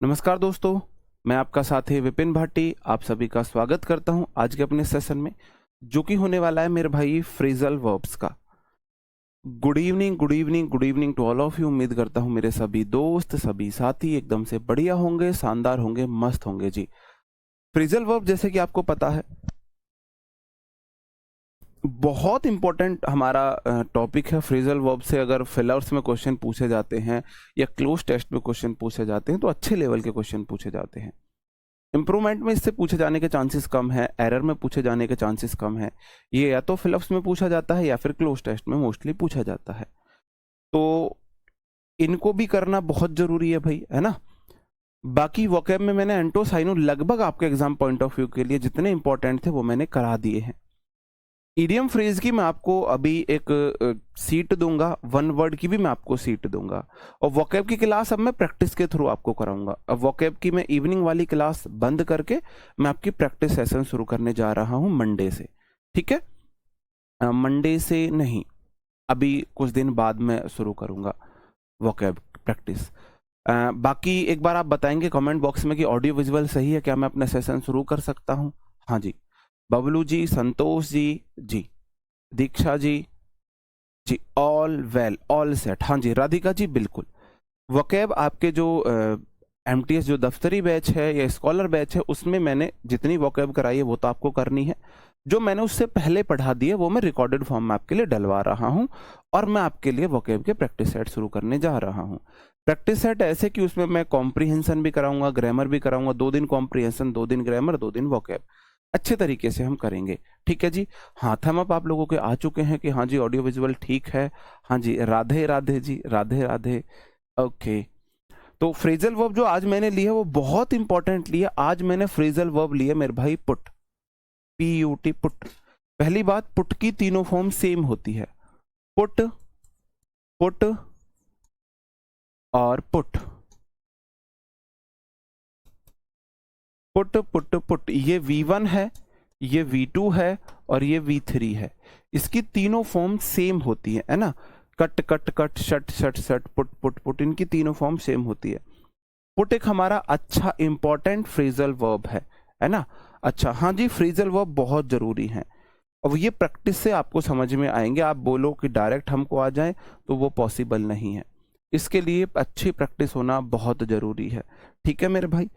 नमस्कार दोस्तों, मैं आपका साथी विपिन भाटी आप सभी का स्वागत करता हूं आज के अपने सेशन में, जो कि होने वाला है मेरे भाई फ्रेजल वर्ब्स का। Good evening, good evening, good evening to all of you. उम्मीद करता हूं मेरे सभी दोस्त, सभी साथी एकदम से बढ़िया होंगे, शानदार होंगे, मस्त होंगे जी। फ्रेजल वर्ब जैसे कि आपको पता है बहुत इंपॉर्टेंट हमारा टॉपिक है। फ्रेजल वर्ब से अगर फिलर्स में क्वेश्चन पूछे जाते हैं या क्लोज टेस्ट में क्वेश्चन पूछे जाते हैं तो अच्छे लेवल के क्वेश्चन पूछे जाते हैं। इंप्रूवमेंट में इससे पूछे जाने के चांसेस कम है, एरर में पूछे जाने के चांसेस कम है। ये या तो फिलअप्स में पूछा जाता है या फिर क्लोज टेस्ट में मोस्टली पूछा जाता है। तो इनको भी करना बहुत जरूरी है भाई, है ना। बाकी वोकैब में मैंने एंटो साइनो लगभग आपके एग्जाम पॉइंट ऑफ व्यू के लिए जितने इंपॉर्टेंट थे वो मैंने करा दिए हैं। इडियम फ्रेज की मैं आपको अभी एक सीट दूंगा, वन वर्ड की भी मैं आपको सीट दूंगा, और वोकैब की क्लास अब मैं प्रैक्टिस के थ्रू आपको कराऊंगा। अब वोकैब की मैं इवनिंग वाली क्लास बंद करके मैं आपकी प्रैक्टिस सेशन शुरू करने जा रहा हूं मंडे से, ठीक है। मंडे से नहीं, अभी कुछ दिन बाद मैं शुरू करूंगा वोकैब प्रैक्टिस। बाकी एक बार आप बताएंगे कमेंट बॉक्स में कि ऑडियो विजुअल सही है क्या, मैं अपना सेशन शुरू कर सकता हूं। हाँ जी, Bablu ji, Santosh ji, Diksha ji, all well, all set. हाँ जी, राधिका जी बिल्कुल। वोकैब आपके जो एमटीएस जो दफ्तरी बैच है या स्कॉलर बैच है उसमें मैंने जितनी वोकैब कराई है वो तो आपको करनी है। जो मैंने उससे पहले पढ़ा दी है वो मैं रिकॉर्डेड फॉर्म में आपके लिए डलवा रहा हूँ, और मैं आपके लिए वोकैब के प्रैक्टिस सेट शुरू करने जा रहा हूँ। प्रैक्टिस सेट ऐसे कि उसमें मैं कॉम्प्रीहेंशन भी कराऊंगा, ग्रामर भी कराऊंगा। 2 दिन कॉम्प्रीहेंशन, 2 दिन ग्रामर, 2 दिन वोकैब, अच्छे तरीके से हम करेंगे, ठीक है जी। हाँ, थम अप आप लोगों के आ चुके हैं कि हाँ जी ऑडियो विजुअल ठीक है। हाँ जी, राधे राधे जी, राधे राधे। ओके, तो फ्रेजल वर्ब जो आज मैंने लिया वो बहुत इंपॉर्टेंट लिया। आज मैंने फ्रेजल वर्ब लिया मेरे भाई पुट, PUT, पुट। पहली बात, पुट की तीनों फॉर्म सेम होती है, पुट, पुट और पुट। पुट पुट पुट, ये V1 है, ये V2 है और ये V3 है। इसकी तीनों फॉर्म सेम होती है ना। Cut cut cut, shut shut shut, put put put, इनकी तीनों फॉर्म सेम होती है। पुट एक हमारा अच्छा इंपॉर्टेंट फ्रेजल वर्ब है ना। अच्छा, हाँ जी, फ्रेजल वर्ब बहुत जरूरी है। अब ये प्रैक्टिस से आपको समझ में आएंगे। आप बोलो कि डायरेक्ट हमको आ जाए तो वो पॉसिबल नहीं है। इसके लिए अच्छी प्रैक्टिस होना बहुत जरूरी है, ठीक है मेरे भाई।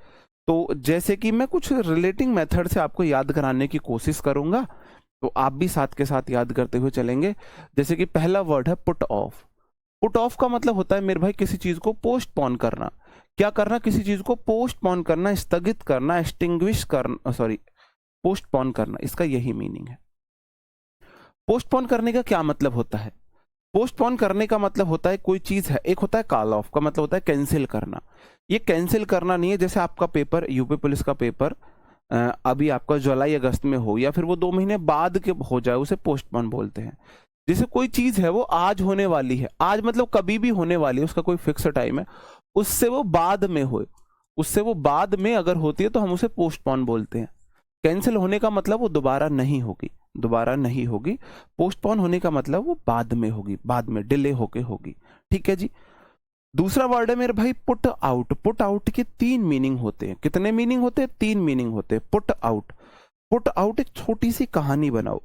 तो जैसे कि मैं कुछ रिलेटिंग मेथड से आपको याद कराने की कोशिश करूंगा, तो आप भी साथ के साथ याद करते हुए चलेंगे। जैसे कि पहला वर्ड है पुट ऑफ। पुट ऑफ का मतलब होता है मेरे भाई किसी चीज को पोस्टपोन करना। क्या करना? किसी चीज को पोस्टपोन करना, स्थगित करना, एक्सटिंग्विश करना, सॉरी, पोस्टपोन करना, इसका यही मीनिंग है। पोस्टपोन करने का क्या मतलब होता है? पोस्टपोन करने का मतलब होता है कोई चीज है, एक होता है कॉल ऑफ का मतलब होता है कैंसिल करना। ये कैंसिल करना नहीं है। जैसे आपका पेपर, यूपी पुलिस का पेपर अभी आपका जुलाई अगस्त में हो या फिर वो 2 महीने बाद के हो जाए, उसे पोस्टपोन बोलते हैं। जैसे कोई चीज है वो आज होने वाली है, आज मतलब कभी भी होने वाली है, उसका कोई फिक्स टाइम है, उससे वो बाद में हो, उससे वो बाद में अगर होती है तो हम उसे पोस्टपोन बोलते हैं। कैंसिल होने का मतलब वो दोबारा नहीं होगी, दोबारा नहीं होगी। पोस्टपोन होने का मतलब वो बाद में होगी, बाद में डिले होके होगी, ठीक है जी। दूसरा वर्ड है मेरे भाई पुट आउट। पुट आउट के 3 मीनिंग होते हैं। कितने मीनिंग होते हैं? 3 मीनिंग होते हैं पुट आउट। पुट आउट एक छोटी सी कहानी बनाओ।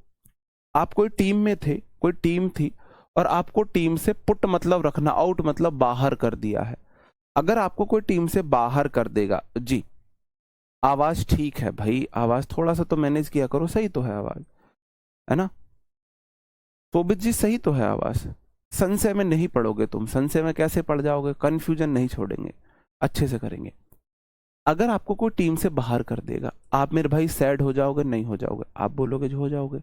आप कोई टीम में थे, कोई टीम थी, और आपको टीम से पुट मतलब रखना, आउट मतलब बाहर कर दिया है। अगर आपको कोई टीम से बाहर कर देगा जी, आवाज ठीक है भाई, आवाज थोड़ा सा तो मैनेज किया करो, सही तो है आवाज, है ना। शोभित जी सही तो है आवाज। संशय में नहीं पढ़ोगे तुम, संशय में कैसे पढ़ जाओगे? कंफ्यूजन नहीं छोड़ेंगे, अच्छे से करेंगे। अगर आपको कोई टीम से बाहर कर देगा, आप मेरे भाई सैड हो जाओगे? नहीं हो जाओगे? आप बोलोगे जो हो जाओगे।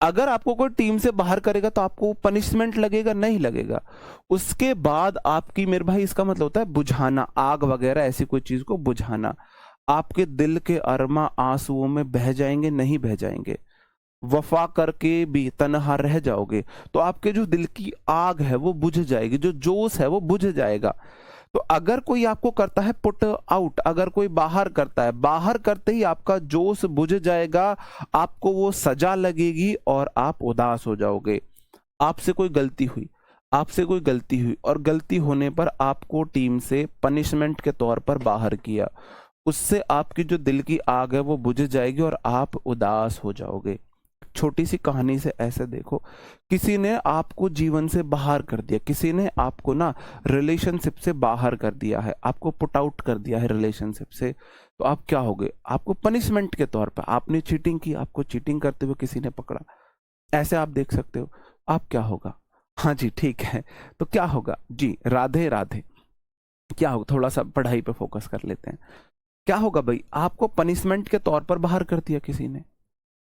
अगर आपको कोई टीम से बाहर करेगा तो आपको पनिशमेंट लगेगा? नहीं लगेगा। उसके बाद आपकी मेरे भाई, इसका मतलब होता है बुझाना, आग वगैरह ऐसी कोई चीज को बुझाना। आपके दिल के अरमा आंसुओं में बह जाएंगे? नहीं बह जाएंगे। वफा करके भी तनहा रह जाओगे तो आपके जो दिल की आग है वो बुझ जाएगी, जो जोश है वो बुझ जाएगा। तो अगर कोई आपको करता है पुट आउट, अगर कोई बाहर करता है, बाहर करते ही आपका जोश बुझ जाएगा, आपको वो सजा लगेगी और आप उदास हो जाओगे। आपसे कोई गलती हुई, आपसे कोई गलती हुई और गलती होने पर आपको टीम से पनिशमेंट के तौर पर बाहर किया, उससे आपकी जो दिल की आग है वो बुझ जाएगी और आप उदास हो जाओगे। छोटी सी कहानी से ऐसे देखो, किसी ने आपको जीवन से बाहर कर दिया, किसी ने आपको ना रिलेशनशिप से बाहर कर दिया है, आपको पुट आउट कर दिया है रिलेशनशिप से, तो आप क्या होगे? आपको पनिशमेंट के तौर पर, आपने चीटिंग की, आपको चीटिंग करते हुए किसी ने पकड़ा, ऐसे आप देख सकते हो, आप क्या होगा? हाँ जी ठीक है, तो क्या होगा जी? राधे राधे। क्या होगा? थोड़ा सा पढ़ाई पे फोकस कर लेते हैं। क्या होगा भाई? आपको पनिशमेंट के तौर पर बाहर कर दिया किसी ने,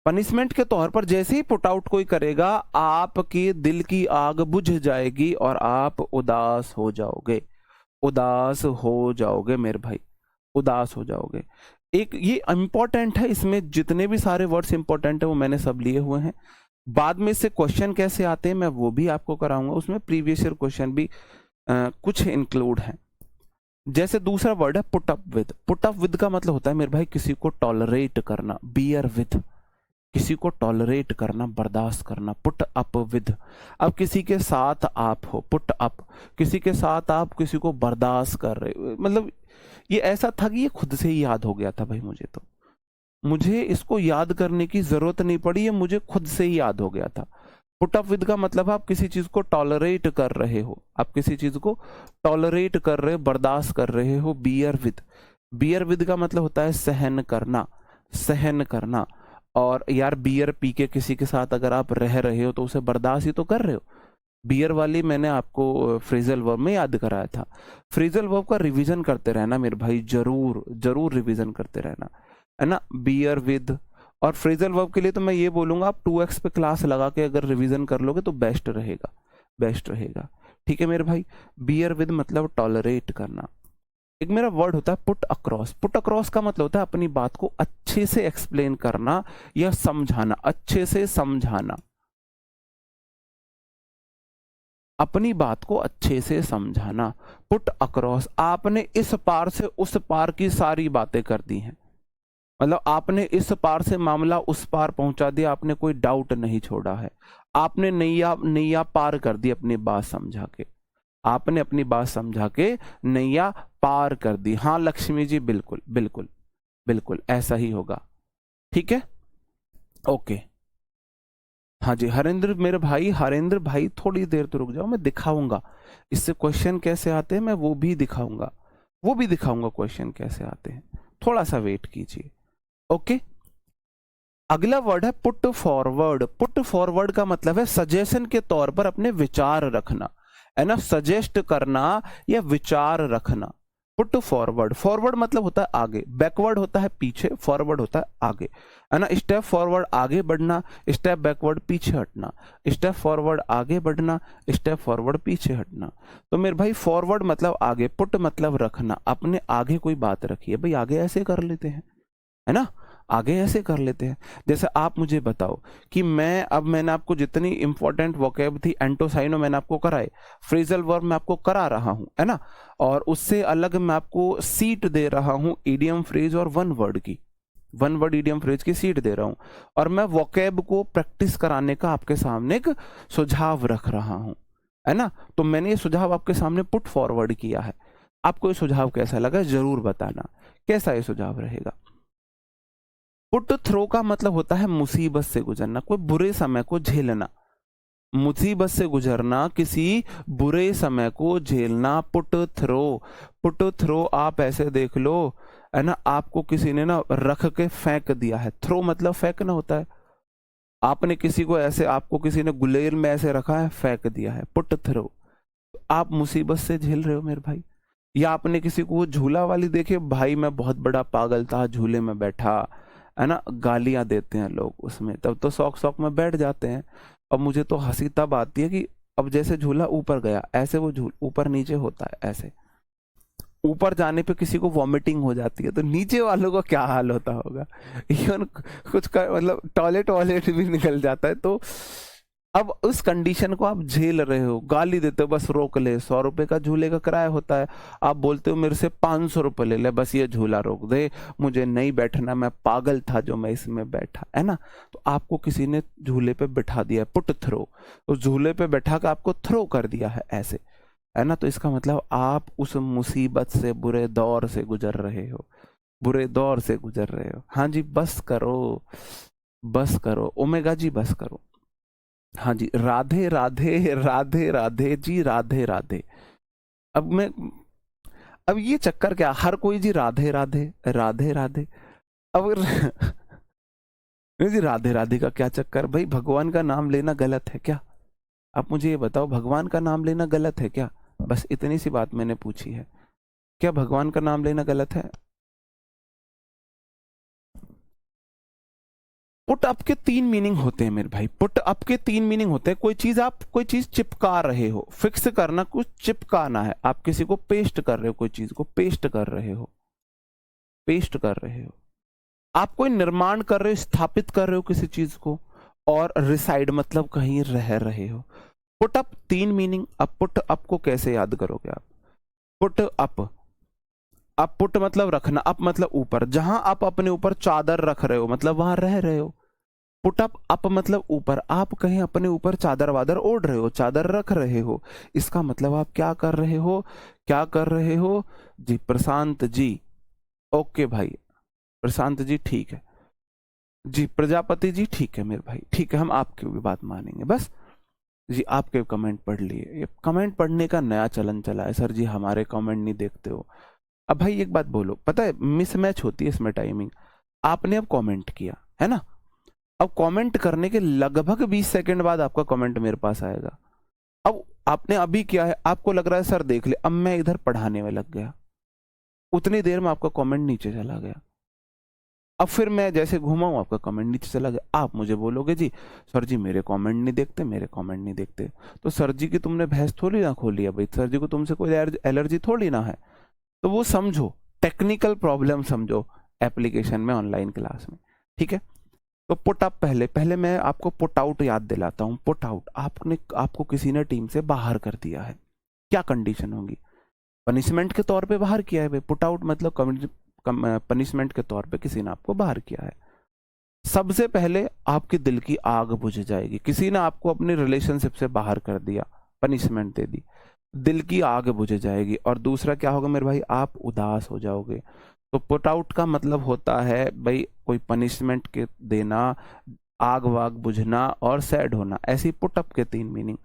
पनिशमेंट के तौर पर जैसे ही पुट आउट कोई करेगा, आपके दिल की आग बुझ जाएगी और आप उदास हो जाओगे, उदास हो जाओगे मेरे भाई, उदास हो जाओगे। एक ये इंपॉर्टेंट है, इसमें जितने भी सारे वर्ड्स इंपॉर्टेंट है वो मैंने सब लिए हुए हैं। बाद में से क्वेश्चन कैसे आते हैं मैं वो भी आपको कराऊंगा, उसमें प्रीवियस ईयर क्वेश्चन भी कुछ इंक्लूड हैं। जैसे दूसरा वर्ड है put up with. Put up with का मतलब होता है मेरे भाई किसी को टॉलरेट करना, बियर विद, किसी को टॉलरेट करना, बर्दाश्त करना, पुट अप विद। अब किसी के साथ आप हो, पुट अप, किसी के साथ आप किसी को बर्दाश्त कर रहे हो, मतलब ये ऐसा था कि ये खुद से ही याद हो गया था भाई, मुझे तो, मुझे इसको याद करने की जरूरत नहीं पड़ी, ये मुझे खुद से ही याद हो गया था। पुट अप विद का मतलब आप किसी चीज को टॉलरेट कर रहे हो, आप किसी चीज को टॉलरेट कर रहे हो, बर्दाश्त कर रहे हो। बियर विद, बियर विद का मतलब होता है सहन करना, सहन करना। और यार बियर पी के किसी के साथ अगर आप रह रहे हो तो उसे बर्दाश्त ही तो कर रहे हो। बियर वाली मैंने आपको फ्रेजल वर्ब में याद कराया था। फ्रेजल वर्ब का रिवीजन करते रहना मेरे भाई, जरूर जरूर रिवीजन करते रहना, है ना। Bear with. और फ्रेजल वर्ब के लिए तो मैं ये बोलूंगा आप 2x पे क्लास लगा के अगर रिवीजन कर लोगे तो बेस्ट रहेगा, बेस्ट रहेगा। ठीक है मेरे भाई। बियर विद मतलब टॉलरेट करना। एक मेरा वर्ड होता है पुट अक्रॉस। पुट अक्रॉस का मतलब होता है अपनी बात को अच्छे से एक्सप्लेन करना या समझाना, अच्छे से समझाना, अपनी बात को अच्छे से समझाना। पुट अक्रॉस, आपने इस पार से उस पार की सारी बातें कर दी हैं, मतलब आपने इस पार से मामला उस पार पहुंचा दिया, आपने कोई डाउट नहीं छोड़ा है, आपने नैया नैया पार कर दी अपनी बात समझा के, आपने अपनी बात समझा के नैया पार कर दी। हाँ लक्ष्मी जी बिल्कुल बिल्कुल बिल्कुल ऐसा ही होगा। ठीक है ओके। हाँ जी हरेंद्र मेरे भाई, हरेंद्र भाई थोड़ी देर तो रुक जाओ, मैं दिखाऊंगा इससे क्वेश्चन कैसे आते हैं, मैं वो भी दिखाऊंगा, वो भी दिखाऊंगा क्वेश्चन कैसे आते हैं, थोड़ा सा वेट कीजिए। ओके अगला वर्ड है पुट फॉरवर्ड। पुट फॉरवर्ड का मतलब है सजेशन के तौर पर अपने विचार रखना, है ना, सजेस्ट करना या विचार रखना। पुट फॉरवर्ड, फॉरवर्ड मतलब होता है आगे, बैकवर्ड होता है पीछे, फॉरवर्ड होता है आगे, है ना। स्टेप फॉरवर्ड आगे बढ़ना, स्टेप बैकवर्ड पीछे हटना, स्टेप फॉरवर्ड आगे बढ़ना, स्टेप फॉरवर्ड पीछे हटना। तो मेरे भाई फॉरवर्ड मतलब आगे, पुट मतलब रखना, अपने आगे कोई बात रखिए भाई, आगे ऐसे कर लेते हैं, है ना, आगे ऐसे कर लेते हैं। जैसे आप मुझे बताओ कि मैंने आपको जितनी इंपॉर्टेंट वोकैब थी एंटोसाइनो मैंने आपको कराए, फ्रेजल वर्ब मैं आपको करा रहा हूं, है ना, और उससे अलग मैं आपको सीट दे रहा हूं इडियम फ्रेज और वन वर्ड की, वन वर्ड इडियम फ्रेज की सीट दे रहा हूं, और मैं वोकैब को प्रैक्टिस कराने का आपके सामने एक सुझाव रख रहा हूं, है ना। तो मैंने ये सुझाव आपके सामने पुट फॉरवर्ड किया है। आपको ये सुझाव कैसा लगा जरूर बताना, कैसा ये सुझाव रहेगा। पुट थ्रो का मतलब होता है मुसीबत से गुजरना, कोई बुरे समय को झेलना, मुसीबत से गुजरना, किसी बुरे समय को झेलना। पुट थ्रो, पुट थ्रो आप ऐसे देख लो, है ना, आपको किसी ने ना रख के फेंक दिया है, थ्रो मतलब फेंकना होता है, आपने किसी को ऐसे, आपको किसी ने गुलेल में ऐसे रखा है फेंक दिया है, पुट थ्रो। आप मुसीबत से झेल रहे हो मेरे भाई। या आपने किसी को, वो झूला वाली देखे भाई, मैं बहुत बड़ा पागल था झूले में बैठा, है ना, गालियां देते हैं लोग उसमें, तब तो शौक शौक में बैठ जाते हैं। और मुझे तो हंसी तब आती है कि अब जैसे झूला ऊपर गया, ऐसे वो झूल ऊपर नीचे होता है, ऐसे ऊपर जाने पे किसी को वॉमिटिंग हो जाती है, तो नीचे वालों का क्या हाल होता होगा। इवन कुछ का मतलब टॉयलेट वॉयलेट भी निकल जाता है। तो अब उस कंडीशन को आप झेल रहे हो, गाली देते हो, बस रोक ले, 100 रुपए का झूले का किराया होता है, आप बोलते हो मेरे से 500 रुपये ले ले, बस ये झूला रोक दे, मुझे नहीं बैठना, मैं पागल था जो मैं इसमें बैठा, है ना। तो आपको किसी ने झूले पे बिठा दिया, पुट थ्रो, उस झूले पे बैठा कर आपको थ्रो कर दिया है ऐसे, है ना। तो इसका मतलब आप उस मुसीबत से, बुरे दौर से गुजर रहे हो, बुरे दौर से गुजर रहे हो। हाँ जी, बस करो, बस करो ओमेगा जी, बस करो। हाँ जी, राधे राधे राधे राधे जी, राधे राधे। अब मैं, अब ये चक्कर क्या, हर कोई जी राधे राधे राधे राधे, अब नहीं जी, राधे राधे का क्या चक्कर भाई, भगवान का नाम लेना गलत है क्या? आप मुझे ये बताओ, भगवान का नाम लेना गलत है क्या? बस इतनी सी बात मैंने पूछी है, क्या भगवान का नाम लेना गलत है? पुट अप के 3 मीनिंग होते हैं मेरे भाई, पुट अप के 3 मीनिंग होते हैं। कोई चीज, आप कोई चीज चिपका रहे हो, फिक्स करना, कुछ चिपकाना है, आप किसी को पेस्ट कर रहे हो, कोई चीज को पेस्ट कर रहे हो, पेस्ट कर रहे हो, आप कोई निर्माण कर रहे हो, स्थापित कर रहे हो किसी चीज को, और रिसाइड मतलब कहीं रह रहे हो। Put up 3 meaning. अब पुट अप को कैसे याद करोगे आप? पुट अप, अब पुट मतलब रखना, अप मतलब ऊपर, जहां आप अपने ऊपर चादर रख रहे हो मतलब वहां रह रहे हो। पुट अप, अप मतलब ऊपर, आप कहीं अपने ऊपर चादर वादर ओढ़ रहे हो, चादर रख रहे हो, इसका मतलब आप क्या कर रहे हो, क्या कर रहे हो जी? प्रशांत जी, ओके भाई, प्रशांत जी ठीक है जी, प्रजापति जी ठीक है मेरे भाई, ठीक है, हम आपकी भी बात मानेंगे। बस जी, आपके कमेंट पढ़ लिए, ये कमेंट पढ़ने का नया चलन चला है सर जी, हमारे कमेंट नहीं देखते हो। अब भाई एक बात बोलो, पता है मिसमैच होती है इसमें टाइमिंग। आपने अब कमेंट किया है ना, अब कमेंट करने के लगभग 20 सेकंड बाद आपका कमेंट मेरे पास आएगा। अब आपने अभी किया है, आपको लग रहा है सर देख ले, अब मैं इधर पढ़ाने में लग गया, उतनी देर में आपका कमेंट नीचे चला गया। अब फिर मैं जैसे घूमा हूं, आपका कमेंट नीचे चला गया, आप मुझे बोलोगे जी सर जी मेरे कमेंट नहीं देखते, मेरे कमेंट नहीं देखते। तो सर जी की तुमने भैंस थोड़ी ना खोली है भाई, सर जी को तुमसे कोई एलर्जी थोड़ी ना है। तो वो समझो, टेक्निकल प्रॉब्लम समझो एप्लीकेशन में, ऑनलाइन क्लास में, ठीक है। तो पुट अप, पहले पहले मैं आपको पुट आउट याद दिलाता हूं। पुट आउट, आपने, आपको किसी ने टीम से बाहर कर दिया है, क्या कंडीशन होगी? पनिशमेंट के तौर पे बाहर किया है भाई, पुट आउट मतलब पनिशमेंट के तौर पे किसी ने आपको बाहर किया है। सबसे पहले आपके दिल की आग बुझ जाएगी, किसी ने आपको अपने रिलेशनशिप से बाहर कर दिया, पनिशमेंट दे दी, दिल की आग बुझ जाएगी। और दूसरा क्या होगा मेरे भाई, आप उदास हो जाओगे। तो पुट आउट का मतलब होता है भाई कोई पनिशमेंट के देना, आग वाग बुझना और सैड होना, ऐसी पुट अप के 3 मीनिंग।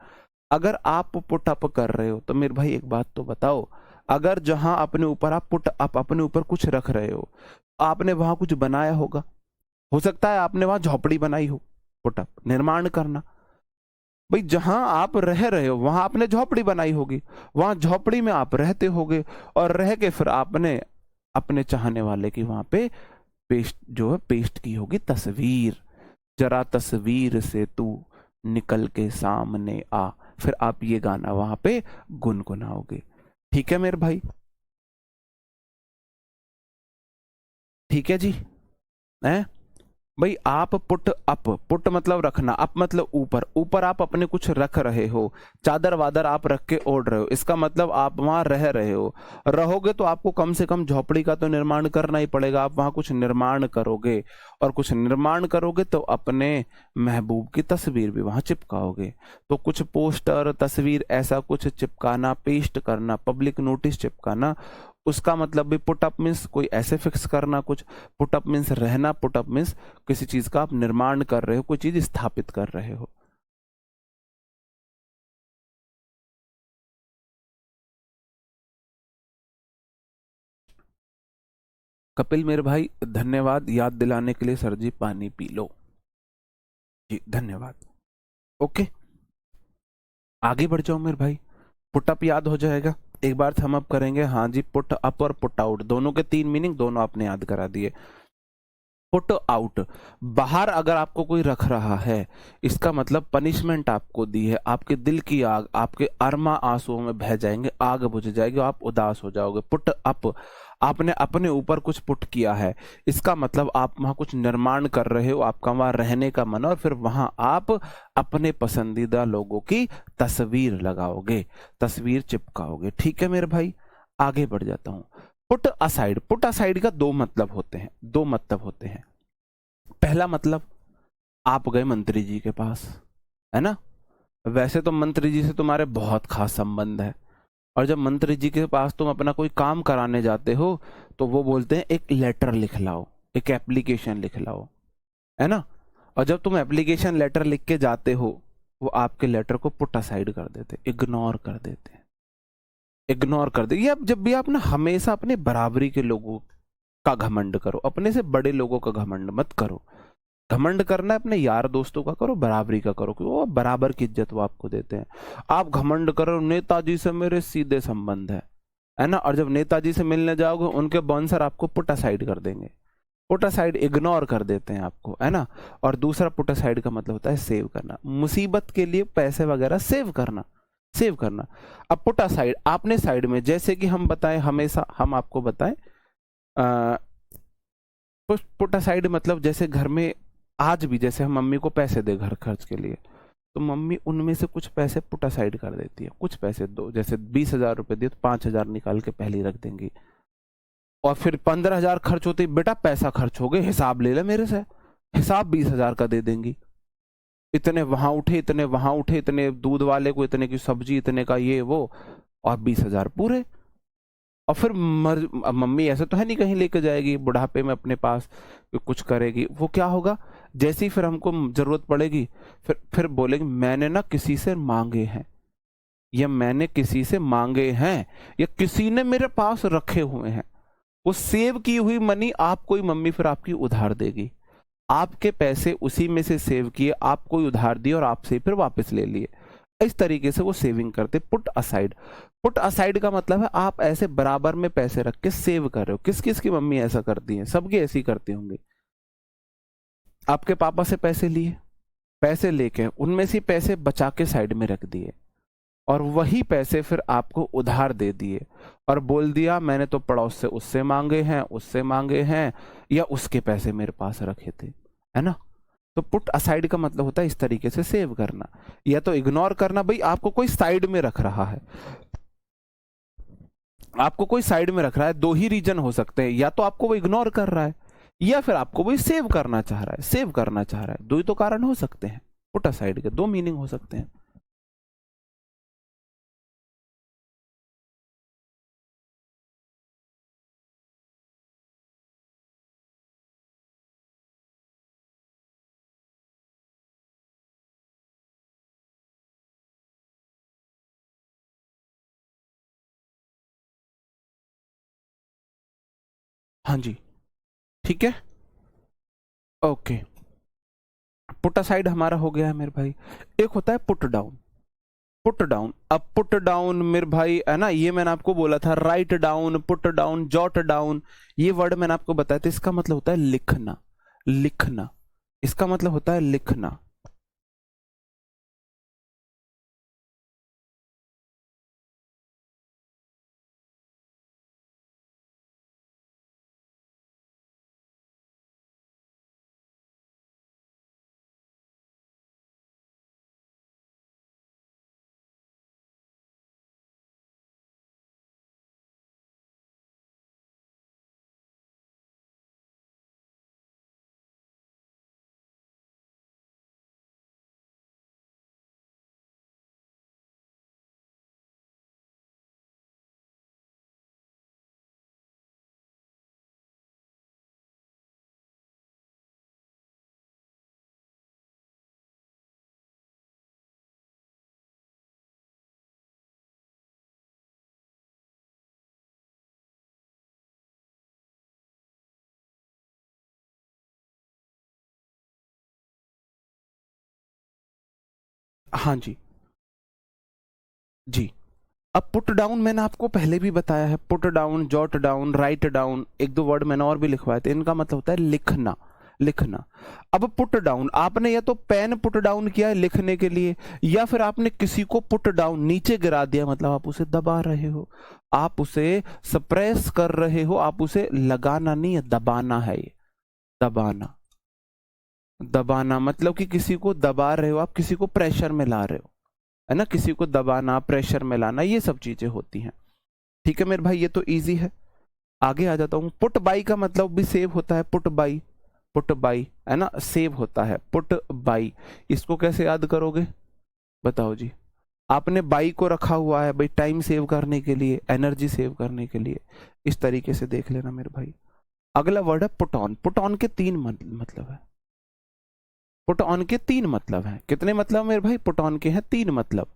अगर आप पुट अप कर रहे हो तो मेरे भाई एक बात तो बताओ, अगर जहां अपने ऊपर आप पुट अप, अपने ऊपर कुछ रख रहे हो, आपने वहां कुछ बनाया होगा, हो सकता है आपने वहां झोपड़ी बनाई हो, पुट अप निर्माण करना। भाई जहां आप रह रहे हो वहां आपने झोपड़ी बनाई होगी, वहां झोपड़ी में आप रहते होगे, और रह के फिर आपने अपने चाहने वाले की वहां पे पेस्ट, जो है पेस्ट की होगी तस्वीर, जरा तस्वीर से तू निकल के सामने आ, फिर आप ये गाना वहां पे गुनगुनाओगे। ठीक है मेरे भाई, ठीक है जी, हैं भाई। आप पुट अप, पुट मतलब रखना, अप मतलब ऊपर, ऊपर आप अपने कुछ रख रहे हो, चादर वादर आप रख के ओढ़ रहे हो, इसका मतलब आप वहां रह रहे हो। रहोगे तो आपको कम से कम झोपड़ी का तो निर्माण करना ही पड़ेगा, आप वहां कुछ निर्माण करोगे, और कुछ निर्माण करोगे तो अपने महबूब की तस्वीर भी वहां चिपकाओगे। तो कुछ पोस्टर, तस्वीर, ऐसा कुछ चिपकाना, पेस्ट करना, पब्लिक नोटिस चिपकाना, उसका मतलब भी पुट अप मीन्स कोई ऐसे फिक्स करना कुछ, पुट अप मीन्स रहना, पुट अप मीन्स किसी चीज का आप निर्माण कर रहे हो, कोई चीज स्थापित कर रहे हो। कपिल मेरे भाई धन्यवाद याद दिलाने के लिए, सर जी पानी पी लो जी, धन्यवाद। ओके, आगे बढ़ जाओ मेरे भाई, पुट अप याद हो जाएगा, एक बार थम अप करेंगे। हाँ जी, पुट अप और पुट आउट दोनों के 3 मीनिंग, दोनों आपने याद करा दिए। पुट आउट, बाहर अगर आपको कोई रख रहा है, इसका मतलब पनिशमेंट आपको दी है, आपके दिल की आग, आपके अरमा आंसुओं में बह जाएंगे, आग बुझ जाएगी, आप उदास हो जाओगे। पुट अप, आपने अपने ऊपर कुछ पुट किया है, इसका मतलब आप वहां कुछ निर्माण कर रहे हो, आपका वहां रहने का मन, और फिर वहां आप अपने पसंदीदा लोगों की तस्वीर लगाओगे, तस्वीर चिपकाओगे। ठीक है मेरे भाई, आगे बढ़ जाता हूं। पुट असाइड, पुट असाइड का दो मतलब होते हैं, दो मतलब होते हैं। पहला मतलब, आप गए मंत्री जी के पास, है ना, वैसे तो मंत्री जी से तुम्हारे बहुत खास संबंध है, और जब मंत्री जी के पास तुम अपना कोई काम कराने जाते हो तो वो बोलते हैं एक लेटर लिख लाओ, एक एप्लीकेशन लिख लाओ, है ना, और जब तुम एप्लीकेशन लेटर लिख के जाते हो, वो आपके लेटर को पुट असाइड कर देते, इग्नोर कर देते हैं, इग्नोर कर दे। ये अब जब भी आप ना हमेशा अपने बराबरी के लोगों का घमंड करो, अपने से बड़े लोगों का घमंड मत करो। घमंड करना है अपने यार दोस्तों का करो, बराबरी का करो, क्योंकि वो बराबर की इज्जत वो आपको देते हैं। आप घमंड करो नेताजी से मेरे सीधे संबंध है ना, और जब नेताजी से मिलने जाओगे उनके बाउंसर आपको पुट असाइड कर देंगे, पुट असाइड इग्नोर कर देते हैं आपको, है ना। और दूसरा पुट असाइड का मतलब होता है सेव करना, मुसीबत के लिए पैसे वगैरह सेव करना, सेव करना। अब पुट असाइड, आपने साइड में, जैसे कि हम बताएं, हमेशा हम आपको बताएं, पुट असाइड मतलब जैसे घर में आज भी जैसे हम मम्मी को पैसे दे घर खर्च के लिए, तो मम्मी उनमें से कुछ पैसे पुट असाइड कर देती है, कुछ पैसे दो, जैसे 20,000 रुपए दिए तो 5,000 निकाल के पहले ही रख देंगी, और फिर 15,000 खर्च होते ही बेटा पैसा खर्च हो गए, हिसाब ले ले मेरे से, हिसाब 20,000 का दे देंगी। इतने वहां उठे, इतने वहां उठे, इतने दूध वाले को इतने की सब्जी, इतने का ये वो, और 20,000 पूरे। और फिर मम्मी ऐसे तो है नहीं कहीं लेके जाएगी बुढ़ापे में अपने पास, कुछ करेगी, वो क्या होगा, जैसे ही फिर हमको जरूरत पड़ेगी, फिर बोलेगी मैंने ना किसी से मांगे हैं, या मैंने किसी से मांगे हैं, या किसी ने मेरे पास रखे हुए हैं। वो सेव की हुई मनी आपको ही मम्मी फिर आपकी उधार देगी, आपके पैसे उसी में से सेव किए, आपको ही उधार दिए और आपसे फिर वापस ले लिए। इस तरीके से वो सेविंग करते। पुट असाइड, पुट असाइड का मतलब है आप ऐसे बराबर में पैसे रख के सेव कर रहे हो। किस किस की मम्मी ऐसा करती हैं, सबकी ऐसी करती होंगी। आपके पापा से पैसे लिए, पैसे लेके उनमें से पैसे बचा के साइड में रख दिए, और वही पैसे फिर आपको उधार दे दिए, और बोल दिया मैंने तो पड़ोस से उससे मांगे हैं, उससे मांगे हैं, या उसके पैसे मेरे पास रखे थे, है ना। तो पुट असाइड का मतलब होता है इस तरीके से सेव करना, या तो इग्नोर करना, भाई आपको कोई साइड में रख रहा है, आपको कोई साइड में रख रहा है, दो ही रीजन हो सकते हैं, या तो आपको वो इग्नोर कर रहा है, या फिर आपको वो सेव करना चाह रहा है, सेव करना चाह रहा है, दो ही तो कारण हो सकते हैं, पुट असाइड के दो मीनिंग हो सकते हैं। हाँ जी, ठीक है, ओके। पुट असाइड हमारा हो गया है मेरे भाई। एक होता है पुट डाउन, पुट डाउन। अब पुट डाउन मेरे भाई है ना, ये मैंने आपको बोला था, write down, put down, jot down, ये वर्ड मैंने आपको बताया था, इसका मतलब होता है लिखना, लिखना, इसका मतलब होता है लिखना। हाँ जी, जी। अब पुट डाउन मैंने आपको पहले भी बताया है, put down, jot down, write down, एक दो वर्ड मैंने और भी लिखवाए थे, इनका मतलब होता है लिखना, लिखना। अब पुट डाउन, आपने या तो पेन पुट डाउन किया है लिखने के लिए, या फिर आपने किसी को पुट डाउन नीचे गिरा दिया, मतलब आप उसे दबा रहे हो, आप उसे सप्रेस कर रहे हो, आप उसे लगाना नहीं है, दबाना है। ये दबाना, दबाना मतलब कि किसी को दबा रहे हो आप, किसी को प्रेशर में ला रहे हो, है ना, किसी को दबाना, प्रेशर में लाना, ये सब चीजें होती हैं। ठीक है मेरे भाई, ये तो इजी है। आगे आ जाता हूं। पुट बाई का मतलब भी सेव होता है, पुट बाई, पुट बाई है ना, सेव होता है, पुट बाई। इसको कैसे याद करोगे बताओ जी? आपने बाई को रखा हुआ है भाई टाइम सेव करने के लिए, एनर्जी सेव करने के लिए, इस तरीके से देख लेना मेरे भाई। अगला वर्ड है पुट ऑन। पुट ऑन के तीन मतलब है, पुट ऑन के तीन मतलब है। कितने मतलब मेरे भाई? पुट ऑन के हैं तीन मतलब,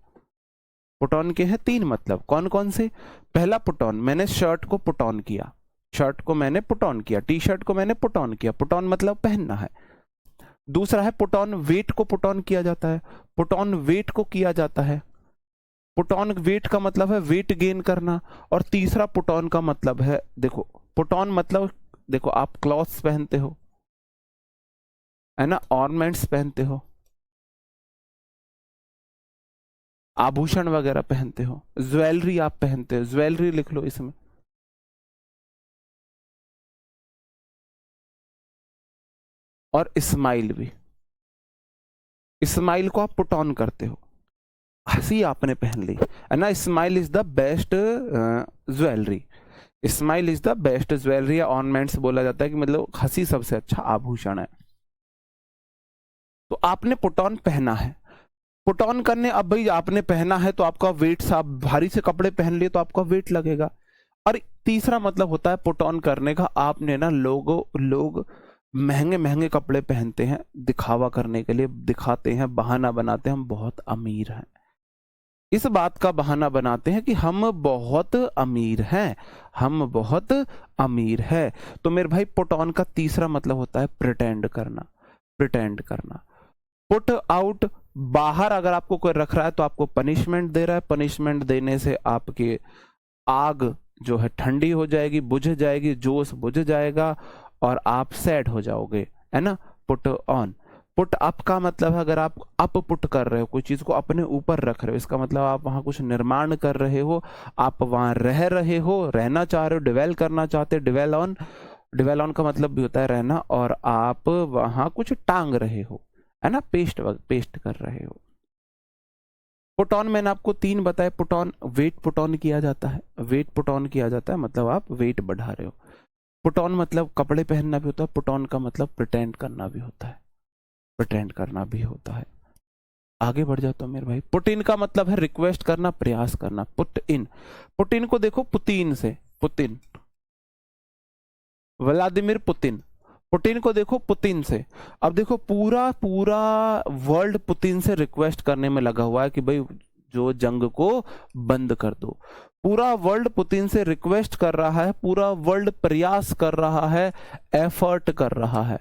पुट ऑन के हैं तीन मतलब। कौन कौन से? पहला पुट ऑन, मैंने शर्ट को पुट ऑन किया, शर्ट को मैंने पुट ऑन किया, टी शर्ट को मैंने पुट ऑन किया, पुट ऑन मतलब पहनना है। दूसरा है पुट ऑन, वेट को पुट ऑन किया जाता है, पुट ऑन वेट को किया जाता है, पुट ऑन वेट का मतलब है वेट गेन करना। और तीसरा पुट ऑन का मतलब है, देखो पुट ऑन मतलब, देखो आप क्लॉथ्स पहनते हो, है ना, ऑर्नामेंट्स पहनते हो, आभूषण वगैरह पहनते हो, ज्वेलरी आप पहनते हो, ज्वेलरी लिख लो इसमें। और स्माइल भी, स्माइल को आप पुट ऑन करते हो, हंसी आपने पहन ली, है ना। Smile is the best jewellery, smile is the best jewellery या ऑर्नामेंट्स बोला जाता है कि मतलब हंसी सबसे अच्छा आभूषण है। तो आपने पुट ऑन पहना है, पुट ऑन करने, अब भाई आपने पहना है तो आपका वेट, आप भारी से कपड़े पहन लिए तो आपका वेट लगेगा। और तीसरा मतलब होता है पुट ऑन करने का, आपने ना लोग महंगे महंगे कपड़े पहनते हैं दिखावा करने के लिए, दिखाते हैं, बहाना बनाते हैं हम बहुत अमीर हैं, इस बात का बहाना बनाते हैं कि हम बहुत अमीर हैं, हम बहुत अमीर है। तो मेरे भाई पुट ऑन का तीसरा मतलब होता है प्रिटेंड करना, प्रिटेंड करना। पुट आउट, बाहर अगर आपको कोई रख रहा है तो आपको पनिशमेंट दे रहा है, पनिशमेंट देने से आपकी आग जो है ठंडी हो जाएगी, बुझ जाएगी, जोश बुझ जाएगा और आप सैड हो जाओगे, है ना। Put on. पुट अप का मतलब है अगर आप अप पुट कर रहे हो, कोई चीज को अपने ऊपर रख रहे हो, इसका मतलब आप वहां कुछ निर्माण कर रहे हो, आप वहां रह रहे हो, रहना चाह रहे हो, डिवेल करना चाहते हो, डिवेल ऑन। डिवेल ऑन का मतलब भी होता है रहना, और आप वहां कुछ टांग रहे हो, है ना, पेस्ट कर रहे हो। पुट ऑन मैंने आपको तीन बताए। Put on, weight put on किया जाता है, वेट पुट ऑन किया जाता है मतलब आप वेट बढ़ा रहे हो। पुट ऑन मतलब कपड़े पहनना भी होता है, पुट ऑन का मतलब प्रिटेंड करना भी होता है, प्रिटेंड करना भी होता है। आगे बढ़ जाता हूं मेरे भाई। पुट इन का मतलब है रिक्वेस्ट करना, प्रयास करना। पुट इन, पुट इन को देखो पुतिन से, पुतिन, व्लादिमीर पुतिन, पुतिन को देखो पुतिन से। अब देखो पूरा पूरा वर्ल्ड पुतिन से रिक्वेस्ट करने में लगा हुआ है कि भाई जो जंग को बंद कर दो। पूरा वर्ल्ड पुतिन से रिक्वेस्ट कर रहा है, पूरा वर्ल्ड प्रयास कर रहा है, एफर्ट कर रहा है,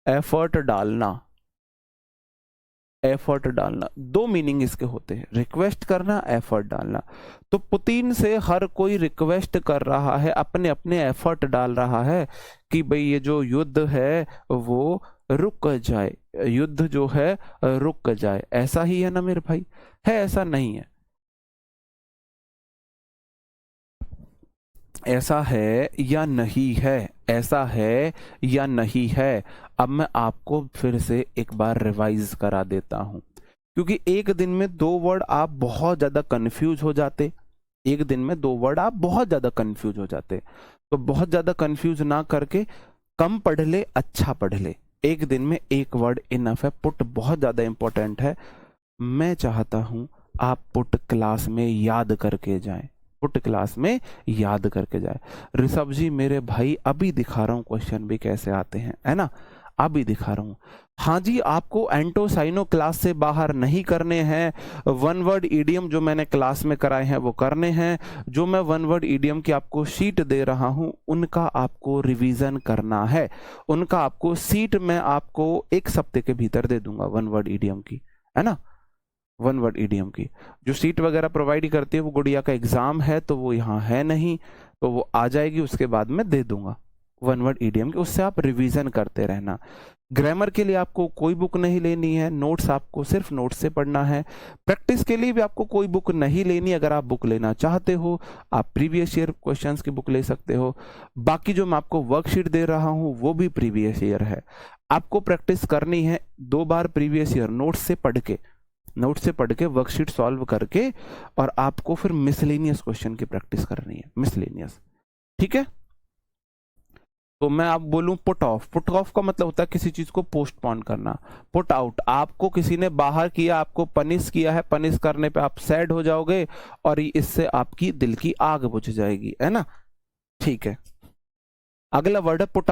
एफर्ट डालना, एफर्ट डालना। दो मीनिंग इसके होते हैं, रिक्वेस्ट करना, एफर्ट डालना। तो पुतिन से हर कोई रिक्वेस्ट कर रहा है, अपने अपने एफर्ट डाल रहा है कि भाई ये जो युद्ध है वो रुक जाए, युद्ध जो है रुक जाए। ऐसा ही है ना मेरे भाई? है ऐसा? नहीं है? ऐसा है या नहीं है? ऐसा है या नहीं है? अब मैं आपको फिर से एक बार रिवाइज करा देता हूं, क्योंकि एक दिन में दो वर्ड आप बहुत ज्यादा कंफ्यूज हो जाते, एक दिन में दो वर्ड आप बहुत ज्यादा कंफ्यूज हो जाते। तो बहुत ज्यादा कंफ्यूज ना करके कम पढ़ ले, अच्छा पढ़ ले। एक दिन में एक वर्ड इनफ है। पुट बहुत ज्यादा इंपॉर्टेंट है, मैं चाहता हूं आप पुट क्लास में याद करके जाएं, पुट क्लास में याद करके जाए। ऋषभ जी मेरे भाई अभी दिखा रहा हूं क्वेश्चन भी कैसे आते हैं, है ना, अभी दिखा रहा हूं। हाँ जी, आपको एंटोसाइनो क्लास से बाहर नहीं करने हैं। वन वर्ड ईडियम जो मैंने क्लास में कराए हैं वो करने हैं। जो मैं वन वर्ड ईडियम की आपको शीट दे रहा हूं उनका आपको रिवीजन करना है, उनका आपको सीट मैं आपको एक सप्ताह के भीतर दे दूंगा, वन वर्ड ईडियम की, है ना, वन वर्ड ईडियम की। जो सीट वगैरह प्रोवाइड करती है वो गुड़िया का एग्जाम है तो वो यहाँ है नहीं, तो वो आ जाएगी, उसके बाद मैं दे दूंगा, वन वर्ड ईडियम के, उससे आप रिवीजन करते रहना। ग्रामर के लिए आपको कोई बुक नहीं लेनी है, नोट्स आपको सिर्फ नोट्स से पढ़ना है। प्रैक्टिस के लिए भी आपको कोई बुक नहीं लेनी। अगर आप बुक लेना चाहते हो आप प्रीवियस ईयर क्वेश्चंस की बुक ले सकते हो। बाकी जो मैं आपको वर्कशीट दे रहा हूं वो भी प्रीवियस ईयर है। आपको प्रैक्टिस करनी है 2 बार प्रीवियस ईयर नोट्स से पढ़ के वर्कशीट सॉल्व करके, और आपको फिर मिसलेनियस क्वेश्चन की प्रैक्टिस करनी है, मिसलेनियस। ठीक है, तो मैं आप बोलूं पुट ऑफ का मतलब होता है किसी चीज को पोस्टपोन करना। पुट आउट, आपको किसी ने बाहर किया, आपको पनिश किया है, पनिश करने पे आप सैड हो जाओगे और इससे आपकी दिल की आग बुझ जाएगी, है ना। ठीक है, अगला वर्ड है पुट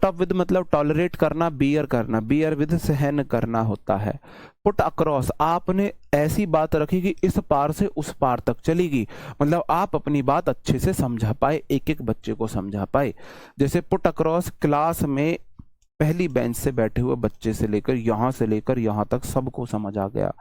अप विद मतलब टॉलरेट करना, बियर विद सहन करना होता है। पुट अक्रॉस, आपने ऐसी बात रखी कि इस पार से उस पार तक चलेगी, मतलब आप अपनी बात अच्छे से समझा पाए, एक एक बच्चे को समझा पाए। जैसे पुट अक्रॉस, क्लास में पहली बेंच से बैठे हुए बच्चे से लेकर यहां तक सबको समझ आ गया।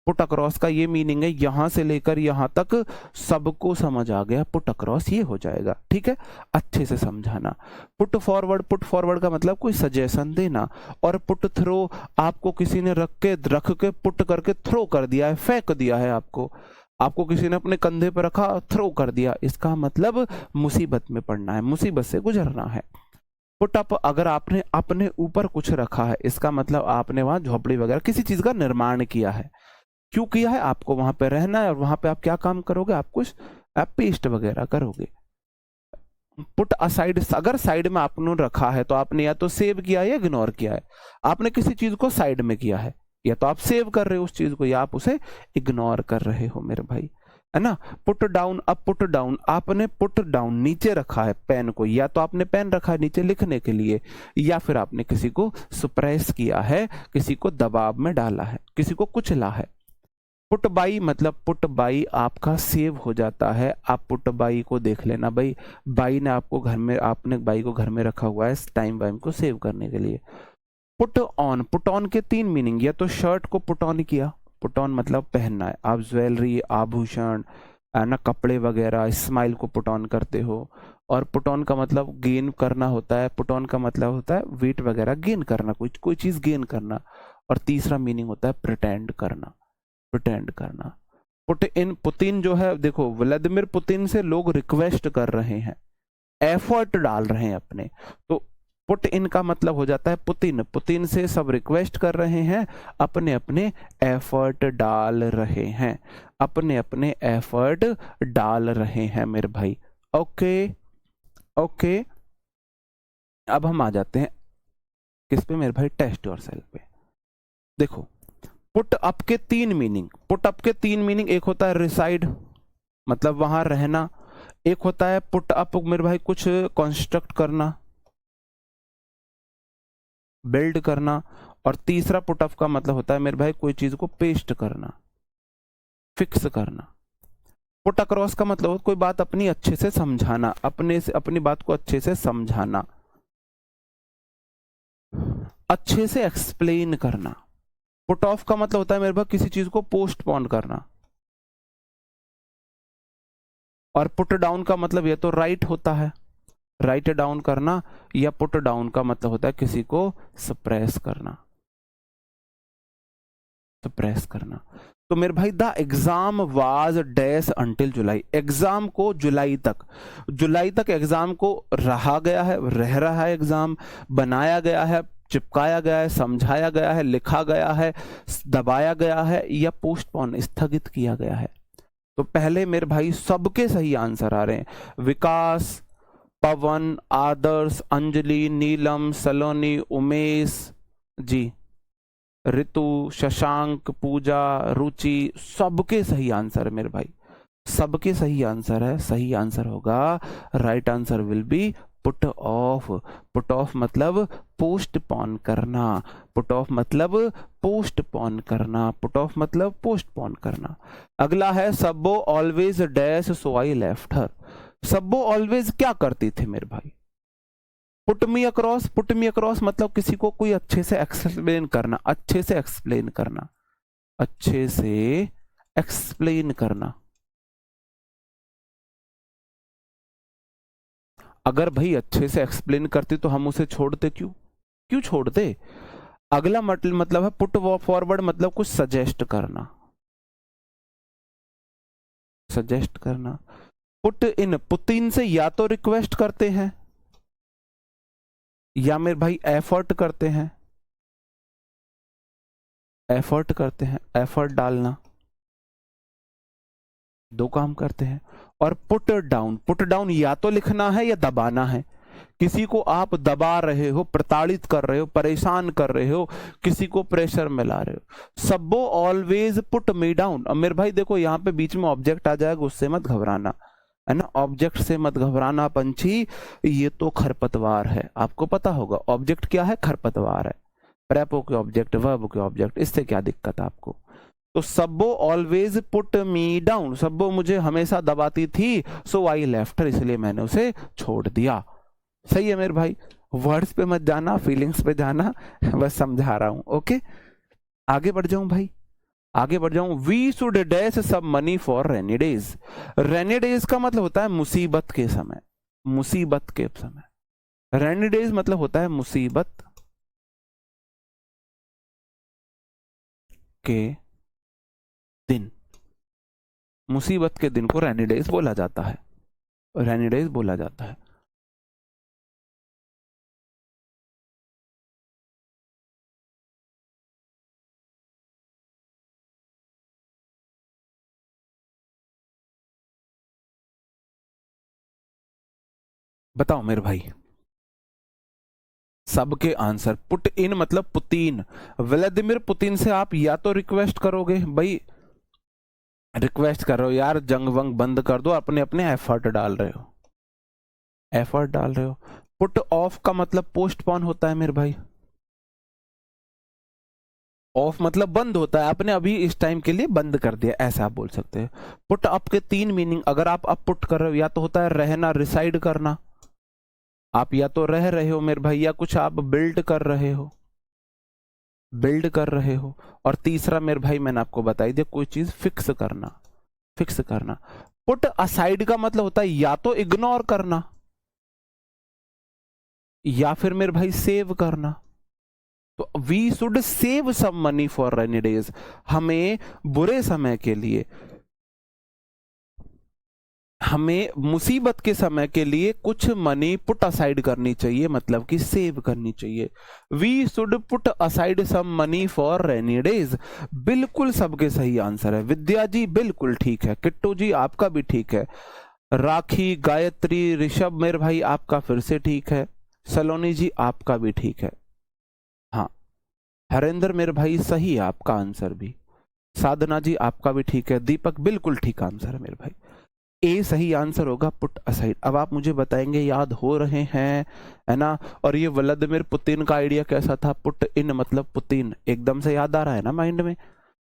पुट अक्रॉस का ये मीनिंग है यहां से लेकर यहां तक सबको समझ आ गया, पुट अक्रॉस ये हो जाएगा। ठीक है, अच्छे से समझाना। पुट फॉरवर्ड का मतलब कोई सजेशन देना। और पुट थ्रो, आपको किसी ने रख के पुट करके थ्रो कर दिया है, फेंक दिया है आपको किसी ने अपने कंधे पर रखा, थ्रो कर दिया, इसका मतलब मुसीबत में पड़ना है, मुसीबत से गुजरना है। पुट अप, अगर आपने अपने ऊपर कुछ रखा है, इसका मतलब आपने वहां झोपड़ी वगैरह किसी चीज का निर्माण किया है। क्यों किया है? आपको वहां पे रहना है, और वहां पे आप क्या काम करोगे? आप पेस्ट वगैरह करोगे। पुट असाइड, अगर साइड में आपने रखा है तो आपने या तो सेव किया है या इग्नोर किया है। आपने किसी चीज को साइड में किया है, या तो आप सेव कर रहे हो उस चीज को, या आप उसे इग्नोर कर रहे हो मेरे भाई, है ना। पुट डाउन, अब पुट डाउन, आपने पुट डाउन नीचे रखा है पेन को, या तो आपने पेन रखा है नीचे लिखने के लिए, या फिर आपने किसी को सप्रेस किया है, किसी को दबाव में डाला है, किसी को कुचला है। पुट बाई मतलब पुट बाई आपका सेव हो जाता है। आप पुट बाई को देख लेना, बाई ने आपको घर में, आपने बाई को घर में रखा हुआ है टाइम वाइम को सेव करने के लिए। पुट ऑन के 3 मीनिंग, या तो शर्ट को पुट ऑन किया, पुट ऑन मतलब पहनना है, आप ज्वेलरी, आभूषण, ना कपड़े वगैरह, स्माइल को पुट ऑन करते हो। और पुट ऑन का मतलब गेन करना होता है, पुट ऑन का मतलब होता है वेट वगैरह गेन करना, कोई चीज गेन करना। और तीसरा मीनिंग होता है प्रिटेंड करना। पुट इन, पुतिन जो है, देखो व्लादिमीर पुतिन से लोग रिक्वेस्ट कर रहे हैं, एफर्ट डाल रहे हैं अपने, तो पुट इन का मतलब हो जाता है पुतिन से सब रिक्वेस्ट कर रहे हैं, अपने अपने एफर्ट डाल रहे हैं, मेरे भाई। ओके, अब हम आ जाते हैं किस पे मेरे भाई? टेस्ट योरसेल्फ पे। देखो, पुट अप के 3 मीनिंग, एक होता है रिसाइड मतलब वहां रहना, एक होता है पुट अप मेरे भाई कुछ कंस्ट्रक्ट करना, बिल्ड करना, और तीसरा पुट अप का मतलब होता है मेरे भाई कोई चीज को पेस्ट करना, फिक्स करना। पुट अक्रॉस का मतलब कोई बात अपनी अच्छे से समझाना, अपनी बात को अच्छे से समझाना, अच्छे से एक्सप्लेन करना। पुट ऑफ का मतलब होता है मेरे पास किसी चीज को पोस्टपोन करना। और पुट डाउन का मतलब ये तो राइट होता है, राइट डाउन करना, या पुट डाउन का मतलब होता है किसी को सप्रेस करना। तो मेरे भाई the exam was dash until July, exam को जुलाई तक एग्जाम को रहा है, एग्जाम बनाया गया है, चिपकाया गया है, समझाया गया है, लिखा गया है, दबाया गया है, या पोस्टपोन स्थगित किया गया है। तो पहले मेरे भाई सबके सही आंसर आ रहे हैं। विकास, पवन, आदर्श, अंजलि, नीलम, सलोनी, उमेश जी, ऋतु, शशांक, पूजा, रुचि, सबके सही आंसर है मेरे भाई, सबके सही आंसर है। सही आंसर होगा, right answer will be put off. Put off मतलब पोस्टपोन करना, पोस्टपोन करना। अगला है सब्बो always dash so I left her. सब्बो ऑलवेज क्या करती थी मेरे भाई? पुट मी अक्रॉस मतलब किसी को कोई अच्छे से एक्सप्लेन करना, अगर भाई अच्छे से एक्सप्लेन करती तो हम उसे छोड़ते क्यों? क्यों छोड़ते? अगला मतलब है पुट फॉरवर्ड, मतलब कुछ सजेस्ट करना, सजेस्ट करना। पुट इन, पुतिन से या तो रिक्वेस्ट करते हैं या मेरे भाई एफर्ट करते हैं, एफर्ट करते हैं, एफर्ट डालना, दो काम करते हैं। और पुट डाउन, पुट डाउन या तो लिखना है या दबाना है। किसी को आप दबा रहे हो, प्रताड़ित कर रहे हो, परेशान कर रहे हो, किसी को प्रेशर में ला रहे हो। सब्बो ऑलवेज पुट मी डाउन। अब मेरे भाई देखो यहाँ पे बीच में ऑब्जेक्ट आ जाएगा, उससे मत घबराना, है ना, ऑब्जेक्ट से मत घबराना पंछी, ये तो खरपतवार है। आपको पता होगा ऑब्जेक्ट क्या है, खरपतवार है। प्रेपो के ऑब्जेक्ट, वर्ब के ऑब्जेक्ट, इससे क्या दिक्कत है आपको? तो सब्बो ऑलवेज पुट मी डाउन, सब्बो मुझे हमेशा दबाती थी, सो आई लेफ्ट हर, इसलिए मैंने उसे छोड़ दिया। सही है मेरे भाई, वर्ड्स पे मत जाना, फीलिंग्स पे जाना, बस समझा रहा हूं। ओके, आगे बढ़ जाऊं भाई, आगे बढ़ जाऊं। We should dash some money for rainy days. Rainy days का मतलब होता है मुसीबत के समय, मुसीबत के समय। रेनी डेज मतलब होता है मुसीबत के दिन, मुसीबत के दिन को रेनी डेज बोला जाता है, रेनी डेज बोला जाता है। बताओ मेरे भाई, सबके आंसर। पुट इन मतलब पुतिन, व्लादिमीर पुतिन से आप या तो रिक्वेस्ट करोगे, भाई रिक्वेस्ट कर रहे हो यार जंग वंग बंद कर दो, अपने अपने एफर्ट डाल रहे हो, एफर्ट डाल रहे हो। पुट ऑफ का मतलब पोस्टपोन होता है मेरे भाई, ऑफ मतलब बंद होता है, आपने अभी इस टाइम के लिए बंद कर दिया, ऐसा आप बोल सकते हैं। पुट अप के तीन मीनिंग, अगर आप अप पुट कर रहे हो, या तो होता है रहना, रिसाइड करना, आप या तो रह रहे हो मेरे भाई, या कुछ आप बिल्ड कर रहे हो, बिल्ड कर रहे हो। और तीसरा मेरे भाई मैंने आपको बताई दिया, कोई चीज फिक्स करना, फिक्स करना। पुट असाइड का मतलब होता है या तो इग्नोर करना या फिर मेरे भाई सेव करना। तो we should save some money for rainy days, हमें बुरे समय के लिए, हमें मुसीबत के समय के लिए कुछ मनी पुट असाइड करनी चाहिए, मतलब कि सेव करनी चाहिए। We should put aside some money for rainy days. बिल्कुल सबके सही आंसर है। विद्या जी बिल्कुल ठीक है, किट्टू जी आपका भी ठीक है, राखी, गायत्री, ऋषभ मेरे भाई आपका फिर से ठीक है, सलोनी जी आपका भी ठीक है, हाँ हरेंद्र मेरे भाई सही है आपका आंसर भी, साधना जी आपका भी ठीक है, दीपक बिल्कुल ठीक आंसर है मेरे भाई, ए सही आंसर होगा पुट असाइड। अब आप मुझे बताएंगे याद हो रहे हैं, है ना। और ये व्लादिमीर पुतिन का आइडिया कैसा था, पुट इन मतलब पुतिन, एकदम से याद आ रहा है ना माइंड में,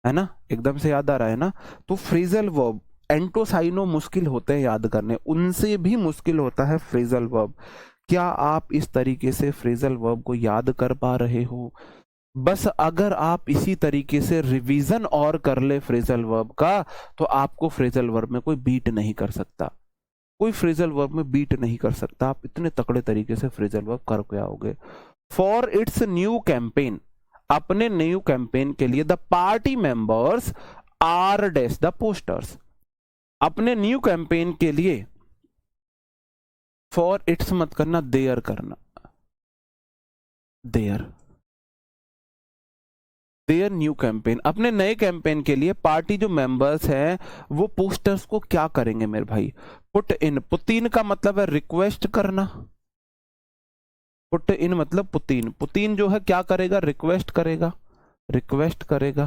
है ना, एकदम से याद आ रहा है ना। तो फ्रेजल वर्ब, एंटोसाइनो मुश्किल होते हैं याद करने, उनसे भी मुश्किल होता है फ्रेजल वर्ब। क्या आप इस तरीके से फ्रेजल वर्ब को याद कर पा रहे हो? बस अगर आप इसी तरीके से रिवीजन और कर ले फ्रेजल वर्ब का, तो आपको फ्रेजल वर्ब में कोई बीट नहीं कर सकता, कोई फ्रेजल वर्ब में बीट नहीं कर सकता। आप इतने तकड़े तरीके से फ्रेजल वर्ब कर के आओगे। फॉर इट्स न्यू कैंपेन, अपने न्यू कैंपेन के लिए, the party members are dash the posters, अपने न्यू कैंपेन के लिए, फॉर इट्स मत करना, देयर करना, देयर, देयर न्यू कैंपेन, अपने नए कैंपेन के लिए पार्टी जो मेंबर्स हैं वो पोस्टर्स को क्या करेंगे मेरे भाई, पुट इन। पुतिन का मतलब है रिक्वेस्ट करना, पुट इन मतलब पुतिन, पुतिन जो है क्या करेगा, रिक्वेस्ट करेगा, रिक्वेस्ट करेगा।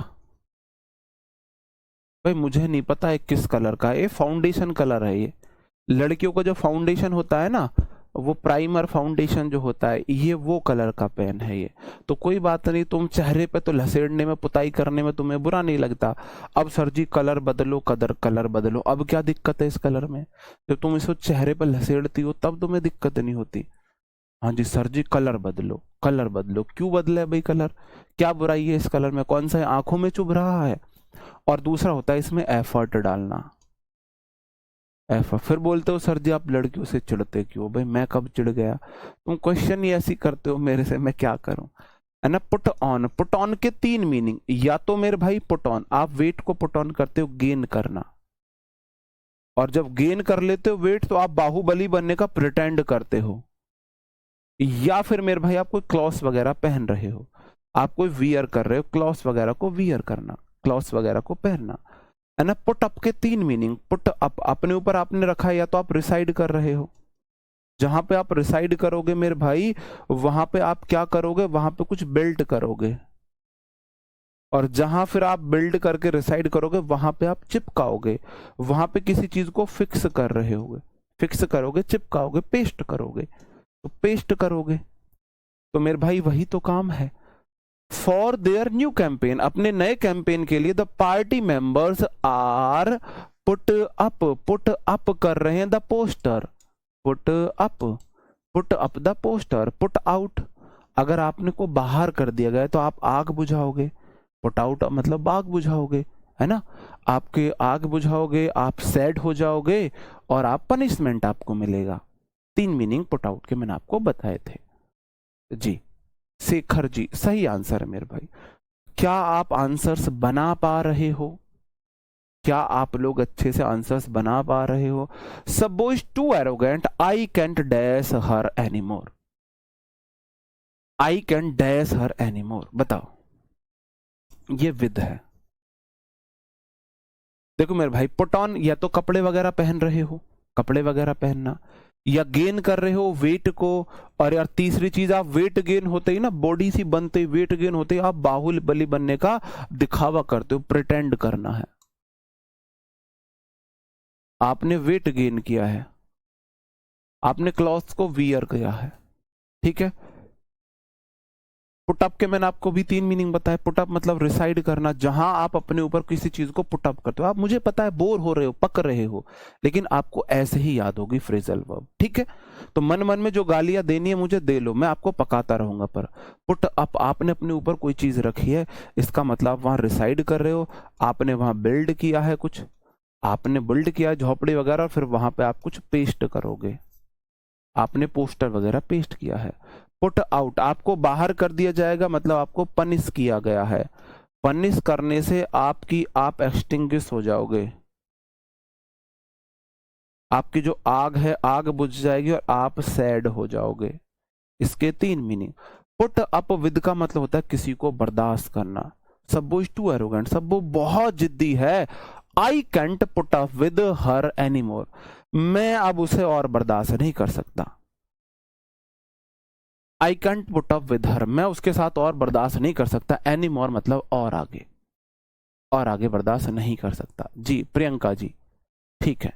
भाई मुझे नहीं पता है किस कलर का, ये फाउंडेशन कलर है, ये लड़कियों का जो फाउंडेशन होता है ना, वो प्राइमर फाउंडेशन जो होता है, ये वो कलर का पेन है ये। तो कोई बात नहीं, तुम चेहरे पे तो लसेड़ने में, पुताई करने में तुम्हें बुरा नहीं लगता। अब सर जी कलर बदलो, कलर बदलो, अब क्या दिक्कत है इस कलर में? जब तुम इसको चेहरे पर लसेड़ती हो तब तुम्हें दिक्कत नहीं होती। हाँ जी सर जी कलर बदलो, कलर बदलो, क्यों बदले भाई कलर, क्या बुराई है इस कलर में, कौन सा है, आंखों में चुभ रहा है? और दूसरा होता है इसमें एफर्ट डालना, एफ। फिर बोलते हो सर जी आप लड़कियों से चिढ़ते क्यों? भाई मैं कब चिढ़ गया? तुम क्वेश्चन ही ऐसी करते हो मेरे से, मैं क्या करूं, है ना। पुट ऑन, पुट ऑन के तीन मीनिंग, या तो मेरे भाई पुट ऑन आप वेट को पुट ऑन करते हो, गेन करना, और जब गेन कर लेते हो वेट तो आप बाहुबली बनने का प्रिटेंड करते हो, या फिर मेरे भाई आप कोई क्लॉथ वगैरह पहन रहे हो, आप कोई वियर कर रहे हो, क्लॉथ वगैरह को वियर करना, क्लॉथ वगैरह को पहनना, है ना। पुट अप के तीन मीनिंग, पुट अप अपने ऊपर आपने रखा है, या तो आप रिसाइड कर रहे हो, जहां पे आप रिसाइड करोगे मेरे भाई वहां पे आप क्या करोगे, वहां पे कुछ बिल्ड करोगे, और जहां फिर आप बिल्ड करके रिसाइड करोगे वहां पे आप चिपकाओगे, वहां पे किसी चीज को फिक्स कर रहे होगे, फिक्स करोगे, चिपकाओगे, पेस्ट करोगे, तो पेस्ट करोगे, तो मेरे भाई वही तो काम है। फॉर देयर न्यू कैंपेन, अपने नए कैंपेन के लिए the party members are put up कर रहे हैं the poster, put up the poster. Put out, अगर आपने को बाहर कर दिया गया तो आप आग बुझाओगे, पुट आउट मतलब आग बुझाओगे, है ना। आपके आग बुझाओगे, आप सैड हो जाओगे और आप पनिशमेंट आपको मिलेगा। तीन मीनिंग पुट आउट के मैंने आपको बताए थे जी। शेखर जी सही आंसर है मेरे भाई। क्या आप आंसर्स बना पा रहे हो? क्या आप लोग अच्छे से आंसर्स बना पा रहे हो? सबो is too arrogant, I can't dash her anymore, I can't dash her anymore, बताओ। ये विद है। देखो मेरे भाई पुट ऑन या तो कपड़े वगैरह पहन रहे हो, कपड़े वगैरह पहनना, या गेन कर रहे हो वेट को, और यार तीसरी चीज आप वेट गेन होते ही ना, बॉडी सी बनते ही वेट गेन होते ही आप बाहुबली बनने का दिखावा करते हो, प्रिटेंड करना है। आपने वेट गेन किया है, आपने क्लॉथ्स को वियर किया है, ठीक है। पुटअप के मैंने आपको भी तीन मीनिंग बताया। पुटअप मतलब रिसाइड करना, जहां आप अपने ऊपर किसी चीज को पुटअप करते हो। आप मुझे पता है बोर हो रहे हो, पक रहे हो, लेकिन आपको ऐसे ही याद होगी फ्रेजल वर्ब, ठीक है। तो मन मन में जो गालियां देनी है मुझे दे लो, मैं आपको पकाता रहूंगा। पर पुट अप, आपने अपने ऊपर कोई चीज रखी है, इसका मतलब आप वहां रिसाइड कर रहे हो, आपने वहां बिल्ड किया है, कुछ आपने बिल्ड किया झोपड़ी वगैरह, फिर वहां पे आप कुछ पेस्ट करोगे, आपने पोस्टर वगैरह पेस्ट किया है। पुट आउट, आपको बाहर कर दिया जाएगा, मतलब आपको पनिश किया गया है। पनिश करने से आप एक्सटिंग्विश हो जाओगे, आपकी जो आग है आग बुझ जाएगी और आप सैड हो जाओगे। इसके तीन मीनिंग। पुट अप विद का मतलब होता है किसी को बर्दाश्त करना। सब्बो इज टू एरोगेंट, सब्बो बहुत जिद्दी है। I can't put up with her anymore, मैं अब उसे और बर्दाश्त नहीं कर सकता। I can't put up with her, मैं उसके साथ और बर्दाश्त नहीं कर सकता। एनी मोर मतलब और आगे, और आगे बर्दाश्त नहीं कर सकता। जी प्रियंका जी ठीक है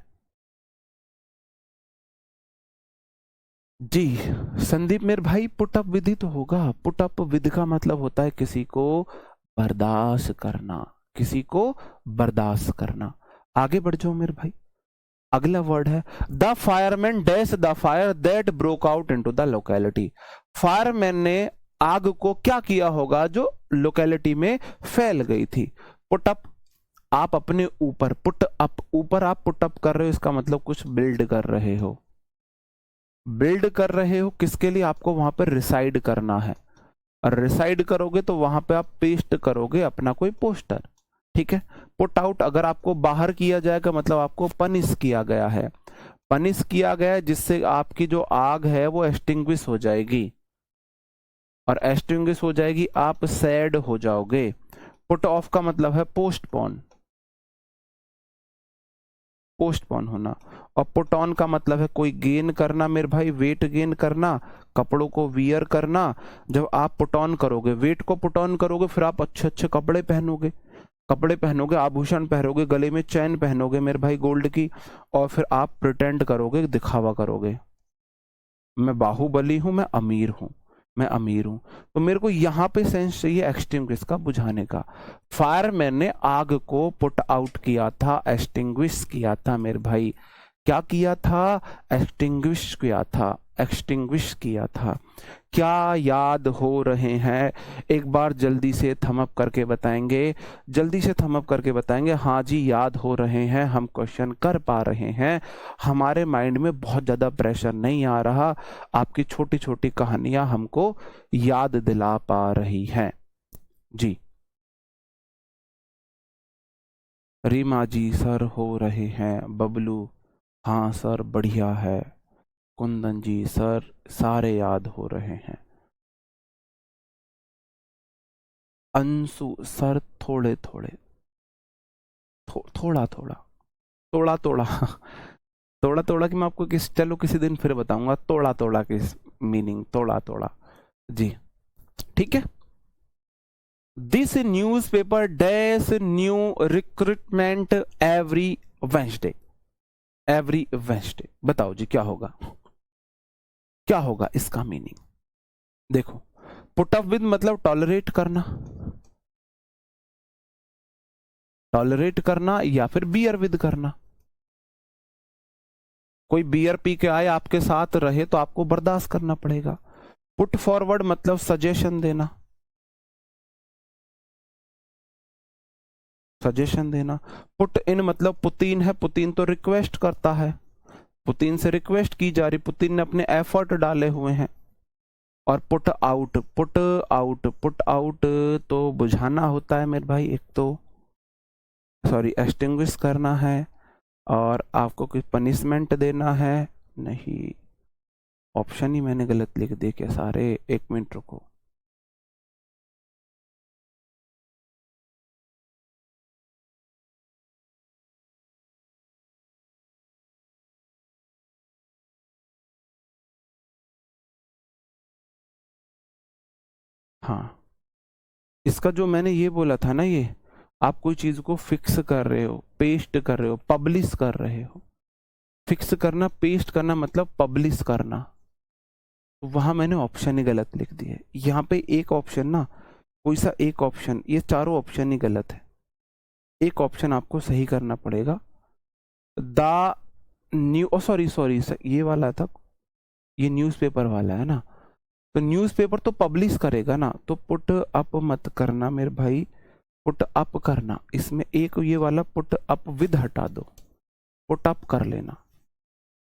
जी। संदीप मेरे भाई पुट अप विधि तो होगा, पुट अप विद का मतलब होता है किसी को बर्दाश्त करना, किसी को बर्दाश्त करना। आगे बढ़ जाओ मेरे भाई, अगला वर्ड है the fireman dash the fire that broke out into the locality. Fireman ने आग को क्या किया होगा जो लोकेलिटी में फैल गई थी। पुट अप, आप अपने ऊपर, पुट अप ऊपर आप पुट अप कर रहे हो, इसका मतलब कुछ बिल्ड कर रहे हो। बिल्ड कर रहे हो किसके लिए? आपको वहां पर रिसाइड करना है, और रिसाइड करोगे तो वहां पे आप पेस्ट करोगे अपना कोई पोस्टर, ठीक है। पुट आउट, अगर आपको बाहर किया जाएगा मतलब आपको पनिश किया गया है, पनिश किया गया है जिससे आपकी जो आग है वो एक्सटिंग्विश हो जाएगी, और एक्सटिंग्विश हो जाएगी आप सैड हो जाओगे। पुट ऑफ का मतलब है पोस्टपोन, पोस्टपोन होना। और पुट ऑन का मतलब है कोई गेन करना मेरे भाई, वेट गेन करना, कपड़ों को वियर करना। जब आप पुट ऑन करोगे, वेट को पुट ऑन करोगे, फिर आप अच्छे अच्छे कपड़े पहनोगे, कपड़े पहनोगे, आभूषण पहनोगे, गले में चैन पहनोगे मेरे भाई गोल्ड की, और फिर आप प्रिटेंड करोगे, दिखावा करोगे, मैं बाहुबली हूं, मैं अमीर हूं, मैं अमीर हूं। तो मेरे को यहां पे सेंस चाहिए एक्सटिंग्विश का, बुझाने का। फायरमैन ने आग को पुट आउट किया था, एक्सटिंग्विश किया था मेरे भाई। क्या किया था? एक्सटिंग्विश किया था, एक्सटिंग्विश किया था। क्या याद हो रहे हैं? एक बार जल्दी से थम अप करके बताएंगे, जल्दी से थम अप करके बताएंगे। हाँ जी याद हो रहे हैं, हम क्वेश्चन कर पा रहे हैं, हमारे माइंड में बहुत ज़्यादा प्रेशर नहीं आ रहा, आपकी छोटी छोटी कहानियां हमको याद दिला पा रही हैं जी। रीमा जी सर हो रहे हैं। बबलू हाँ सर बढ़िया है। कुंदन जी सर सारे याद हो रहे हैं। अंशु सर थोड़े थोड़े, थोड़ा थोड़ा, तोड़ा तोड़ा तोड़ा तोड़ा की मैं आपको चलो किसी दिन फिर बताऊंगा तोड़ा तोड़ा की मीनिंग, तोड़ा तोड़ा जी। ठीक है। This newspaper dash new recruitment every Wednesday, every Wednesday. बताओ जी क्या होगा, क्या होगा इसका मीनिंग? देखो, पुट अप विद मतलब टॉलरेट करना, टॉलरेट करना या फिर बियर विद करना। कोई बियर पी के आए आपके साथ रहे तो आपको बर्दाश्त करना पड़ेगा। पुट फॉरवर्ड मतलब सजेशन देना, सजेशन देना। पुट इन मतलब पुतिन है, पुतिन तो रिक्वेस्ट करता है, पुतिन से रिक्वेस्ट की जा रही, पुतिन ने अपने एफर्ट डाले हुए हैं। और put out, put out, put out तो बुझाना होता है मेरे भाई, एक तो सॉरी एक्सटिंग्विश करना है, और आपको कोई पनिशमेंट देना है। नहीं, ऑप्शन ही मैंने गलत लिख दिए क्या सारे? एक मिनट रुको। हाँ, इसका जो मैंने ये बोला था ना, ये आप कोई चीज को फिक्स कर रहे हो, पेस्ट कर रहे हो, पब्लिश कर रहे हो। फिक्स करना, पेस्ट करना मतलब पब्लिश करना। तो वहां मैंने ऑप्शन ही गलत लिख दिए। यहाँ पे एक ऑप्शन ना, कोई सा एक ऑप्शन, ये चारों ऑप्शन ही गलत है, एक ऑप्शन आपको सही करना पड़ेगा। The new, oh sorry sorry, ये वाला था, ये न्यूज़पेपर वाला है ना, तो न्यूज़पेपर तो पब्लिश करेगा ना, तो पुट अप मत करना मेरे भाई, पुट अप करना। इसमें एक ये वाला पुट अप विद हटा दो, पुट अप कर लेना।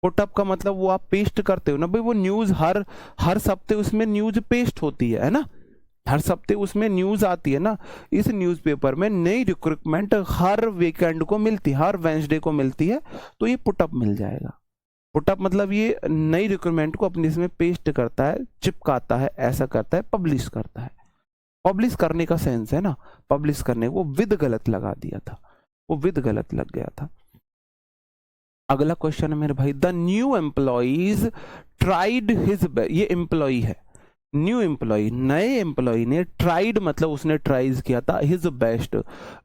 पुट अप का मतलब वो आप पेस्ट करते हो ना भाई, वो न्यूज हर हर सप्ते उसमें न्यूज पेस्ट होती है ना, हर सप्ते उसमें न्यूज आती है ना। इस न्यूज़पेपर में नई रिक्रूटमेंट हर वीकेंड को मिलती है, हर वेंसडे को मिलती है, तो ये पुटअप मिल जाएगा। पुटअप मतलब ये नई रिक्रूटमेंट को अपने इसमें पेस्ट करता है, चिपकाता है, ऐसा करता है, पब्लिश करता है। पब्लिश करने का सेंस है ना, पब्लिश करने को विद गलत लगा दिया था, वो विद गलत लग गया था। अगला क्वेश्चन है मेरे भाई, the new employees tried his, ये एम्प्लॉय है, न्यू एम्प्लॉय, नए एम्प्लॉय ने ट्राइड मतलब उसने ट्राइज किया था, his best,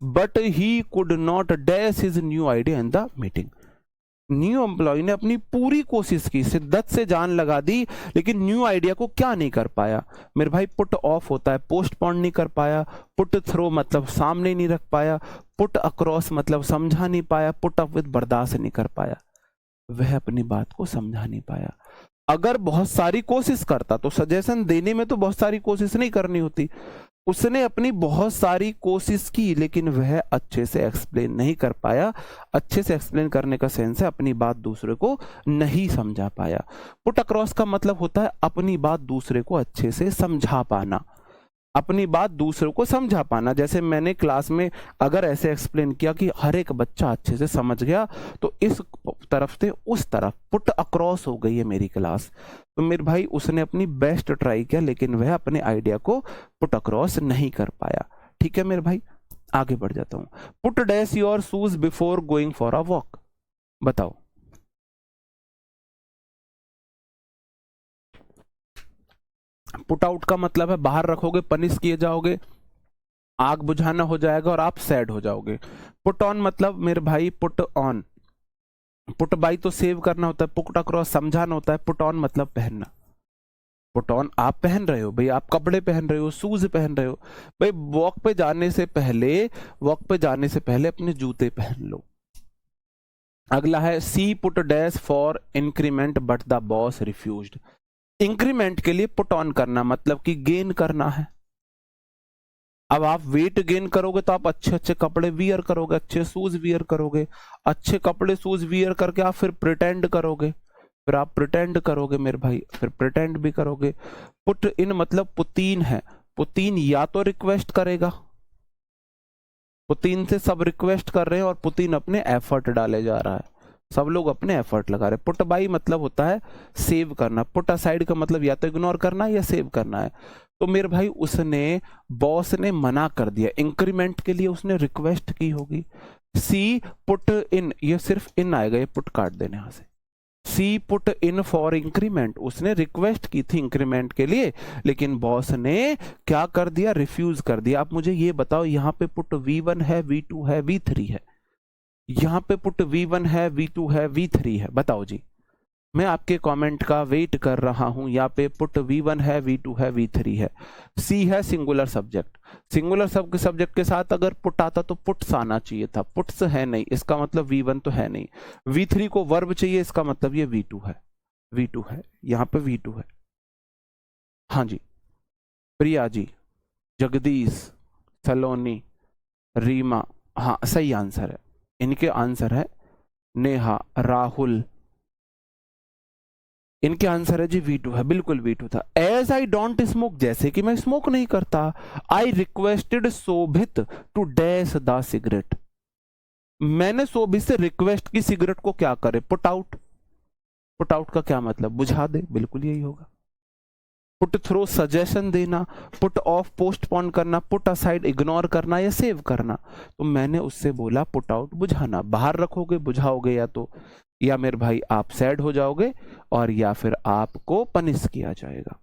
but he could not dash his new idea in the meeting. New employ ने अपनी पूरी कोशिश की, शिद्दत से जान लगा दी, लेकिन न्यू आइडिया को क्या नहीं कर पाया मेरे भाई? पुट ऑफ होता है, पोस्टपोन नहीं कर पाया। पुट थ्रो मतलब सामने नहीं रख पाया। पुट अक्रॉस मतलब समझा नहीं पाया। पुट अप विद बर्दाश्त नहीं कर पाया, वह अपनी बात को समझा नहीं पाया। अगर बहुत सारी कोशिश करता तो सजेशन देने में तो बहुत सारी कोशिश नहीं करनी होती, उसने अपनी बहुत सारी कोशिश की लेकिन वह अच्छे से एक्सप्लेन नहीं कर पाया। अच्छे से एक्सप्लेन करने का सेंस है अपनी बात दूसरे को नहीं समझा पाया। पुट अक्रॉस का मतलब होता है अपनी बात दूसरे को अच्छे से समझा पाना, अपनी बात दूसरों को समझा पाना। जैसे मैंने क्लास में अगर ऐसे एक्सप्लेन किया कि हर एक बच्चा अच्छे से समझ गया, तो इस तरफ से उस तरफ पुट अक्रॉस हो गई है मेरी क्लास। तो मेरे भाई उसने अपनी बेस्ट ट्राई किया लेकिन वह अपने आइडिया को पुट अक्रॉस नहीं कर पाया। ठीक है मेरे भाई, आगे बढ़ जाता हूं। Put dash your shoes before going for a walk, बताओ। पुट आउट का मतलब है बाहर रखोगे, पनिश किए जाओगे, आग बुझाना हो जाएगा और आप सैड हो जाओगे। पुट ऑन मतलब मेरे भाई पुट ऑन, पुट बाई तो सेव करना होता है, पुट अक्रॉस समझाना होता है, पुट ऑन मतलब पहनना। पुट ऑन आप पहन रहे हो भाई, आप कपड़े पहन रहे हो, शूज पहन रहे हो भाई। वॉक पे जाने से पहले, वॉक पे जाने से पहले अपने जूते पहन लो, अगला है she put dash for increment but the boss refused. Increment के लिए पुट ऑन करना मतलब कि गेन करना है। अब आप वेट गेन करोगे तो आप अच्छे अच्छे कपड़े वियर करोगे, अच्छे शूज वियर करोगे, अच्छे कपड़े शूज वियर करके आप फिर प्रिटेंड करोगे, फिर आप प्रिटेंड करोगे मेरे भाई, फिर प्रिटेंड भी करोगे। पुट इन मतलब पुतीन है, पुतीन या तो रिक्वेस्ट करेगा, पुतीन से सब रिक्वेस्ट कर रहे हैं और पुतीन अपने एफर्ट डाले जा रहा है, सब लोग अपने एफर्ट लगा रहे हैं। पुट बाई मतलब होता है सेव करना, पुट असाइड का मतलब या तो इग्नोर करना है या सेव करना है। तो मेरे भाई उसने, बॉस ने मना कर दिया, इंक्रीमेंट के लिए उसने रिक्वेस्ट की होगी। सी पुट इन, ये सिर्फ इन आएगा, ये पुट काट देने यहां से। सी पुट इन फॉर इंक्रीमेंट, उसने रिक्वेस्ट की थी इंक्रीमेंट के लिए, लेकिन बॉस ने क्या कर दिया, रिफ्यूज कर दिया। आप मुझे ये बताओ, यहाँ पे पुट V1 है, V2 है, V3 है, यहाँ पे पुट V1 है, V2 है, V3 है, बताओ जी। मैं आपके कमेंट का वेट कर रहा हूं। यहाँ पे पुट V1 है, V2 है, V3 है। सी है सिंगुलर सब्जेक्ट, सिंगुलर सब्जेक्ट के साथ अगर पुट आता तो पुट्स आना चाहिए था, पुट्स है नहीं, इसका मतलब V1 तो है नहीं। V3 को वर्ब चाहिए, इसका मतलब ये V2 है, V2 है, यहाँ पे V2 है। हाँ जी, प्रिया जी, जगदीश, सलोनी, रीमा, हाँ सही आंसर है, इनके आंसर है नेहा, राहुल, इनके आंसर है जी V2 है, बिल्कुल V2 था। एज आई डोंट स्मोक, जैसे कि मैं स्मोक नहीं करता। I requested Shobhit to dash the cigarette, मैंने शोभित से रिक्वेस्ट की सिगरेट को क्या करे, पुट आउट। पुट आउट का क्या मतलब, बुझा दे, बिल्कुल यही होगा। पुट थ्रो सजेशन देना, पुट ऑफ पोस्टपोन करना, पुट असाइड इग्नोर करना या सेव करना। तो मैंने उससे बोला पुट आउट, बुझाना, बाहर रखोगे बुझाओगे, या मेरे भाई आप सैड हो जाओगे और या फिर आपको पनिश किया जाएगा,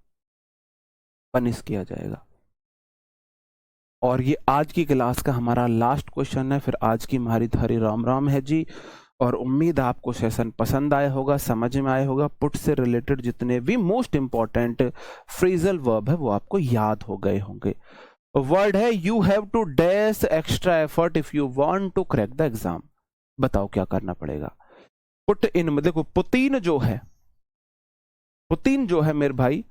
पनिश किया जाएगा। और ये आज की क्लास का हमारा लास्ट क्वेश्चन है, फिर आज की हमारी हरी राम राम है जी। और उम्मीद आपको सेशन पसंद आया होगा, समझ में आया होगा, पुट से रिलेटेड जितने भी मोस्ट इंपॉर्टेंट फ्रेजल वर्ब है वो आपको याद हो गए होंगे। वर्ड है you have to dash extra effort if you want to crack the exam. बताओ क्या करना पड़ेगा। पुट इन, देखो पुतीन जो है, पुतीन जो है मेरे भाई,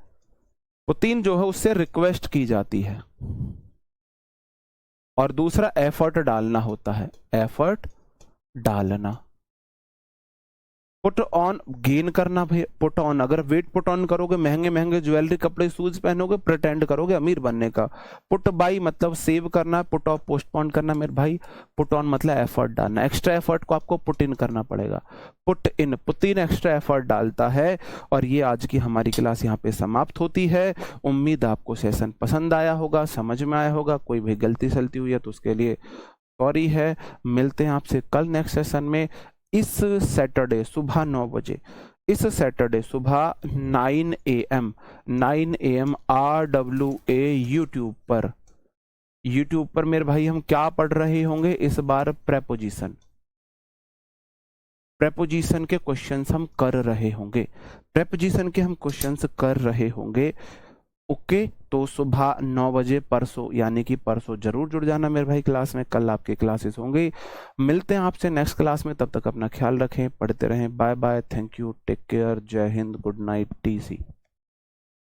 पुतीन जो है उससे रिक्वेस्ट की जाती है, और दूसरा एफर्ट डालना होता है, एफर्ट डालना। पुट ऑन गेन करना भाई, पुट ऑन, अगर वेट पुट ऑन करोगे, महंगे महंगे ज्वेलरी कपड़े शूज पहनोगे, प्रिटेंड करोगे अमीर बनने का। पुट बाई मतलब सेव करना, पुट ऑफ पोस्टपोन करना मेरे भाई, पुट ऑन मतलब एफर्ट डालना, एक्स्ट्रा एफर्ट को आपको पुट इन करना पड़ेगा। Put in, Putin extra effort डालता है। और ये आज की हमारी क्लास यहाँ पे समाप्त होती है। उम्मीद आपको सेशन पसंद आया होगा, समझ में आया होगा, कोई भी गलती सलती हुई है तो उसके लिए सॉरी है। मिलते हैं आपसे कल नेक्स्ट सेशन में। इस सैटरडे सुबह 9 बजे, इस सैटरडे सुबह 9 AM RWA यूट्यूब पर मेरे भाई हम क्या पढ़ रहे होंगे इस बार, प्रेपोजिशन, प्रेपोजिशन के क्वेश्चंस हम कर रहे होंगे, प्रेपोजिशन के हम क्वेश्चंस कर रहे होंगे। ओके, तो सुबह 9 बजे परसों, यानी कि परसों जरूर जुड़ जाना मेरे भाई क्लास में, कल आपके क्लासेस होंगे। मिलते हैं आपसे नेक्स्ट क्लास में, तब तक अपना ख्याल रखें, पढ़ते रहें, bye bye, thank you, take care, जय हिंद, गुड नाइट, TC।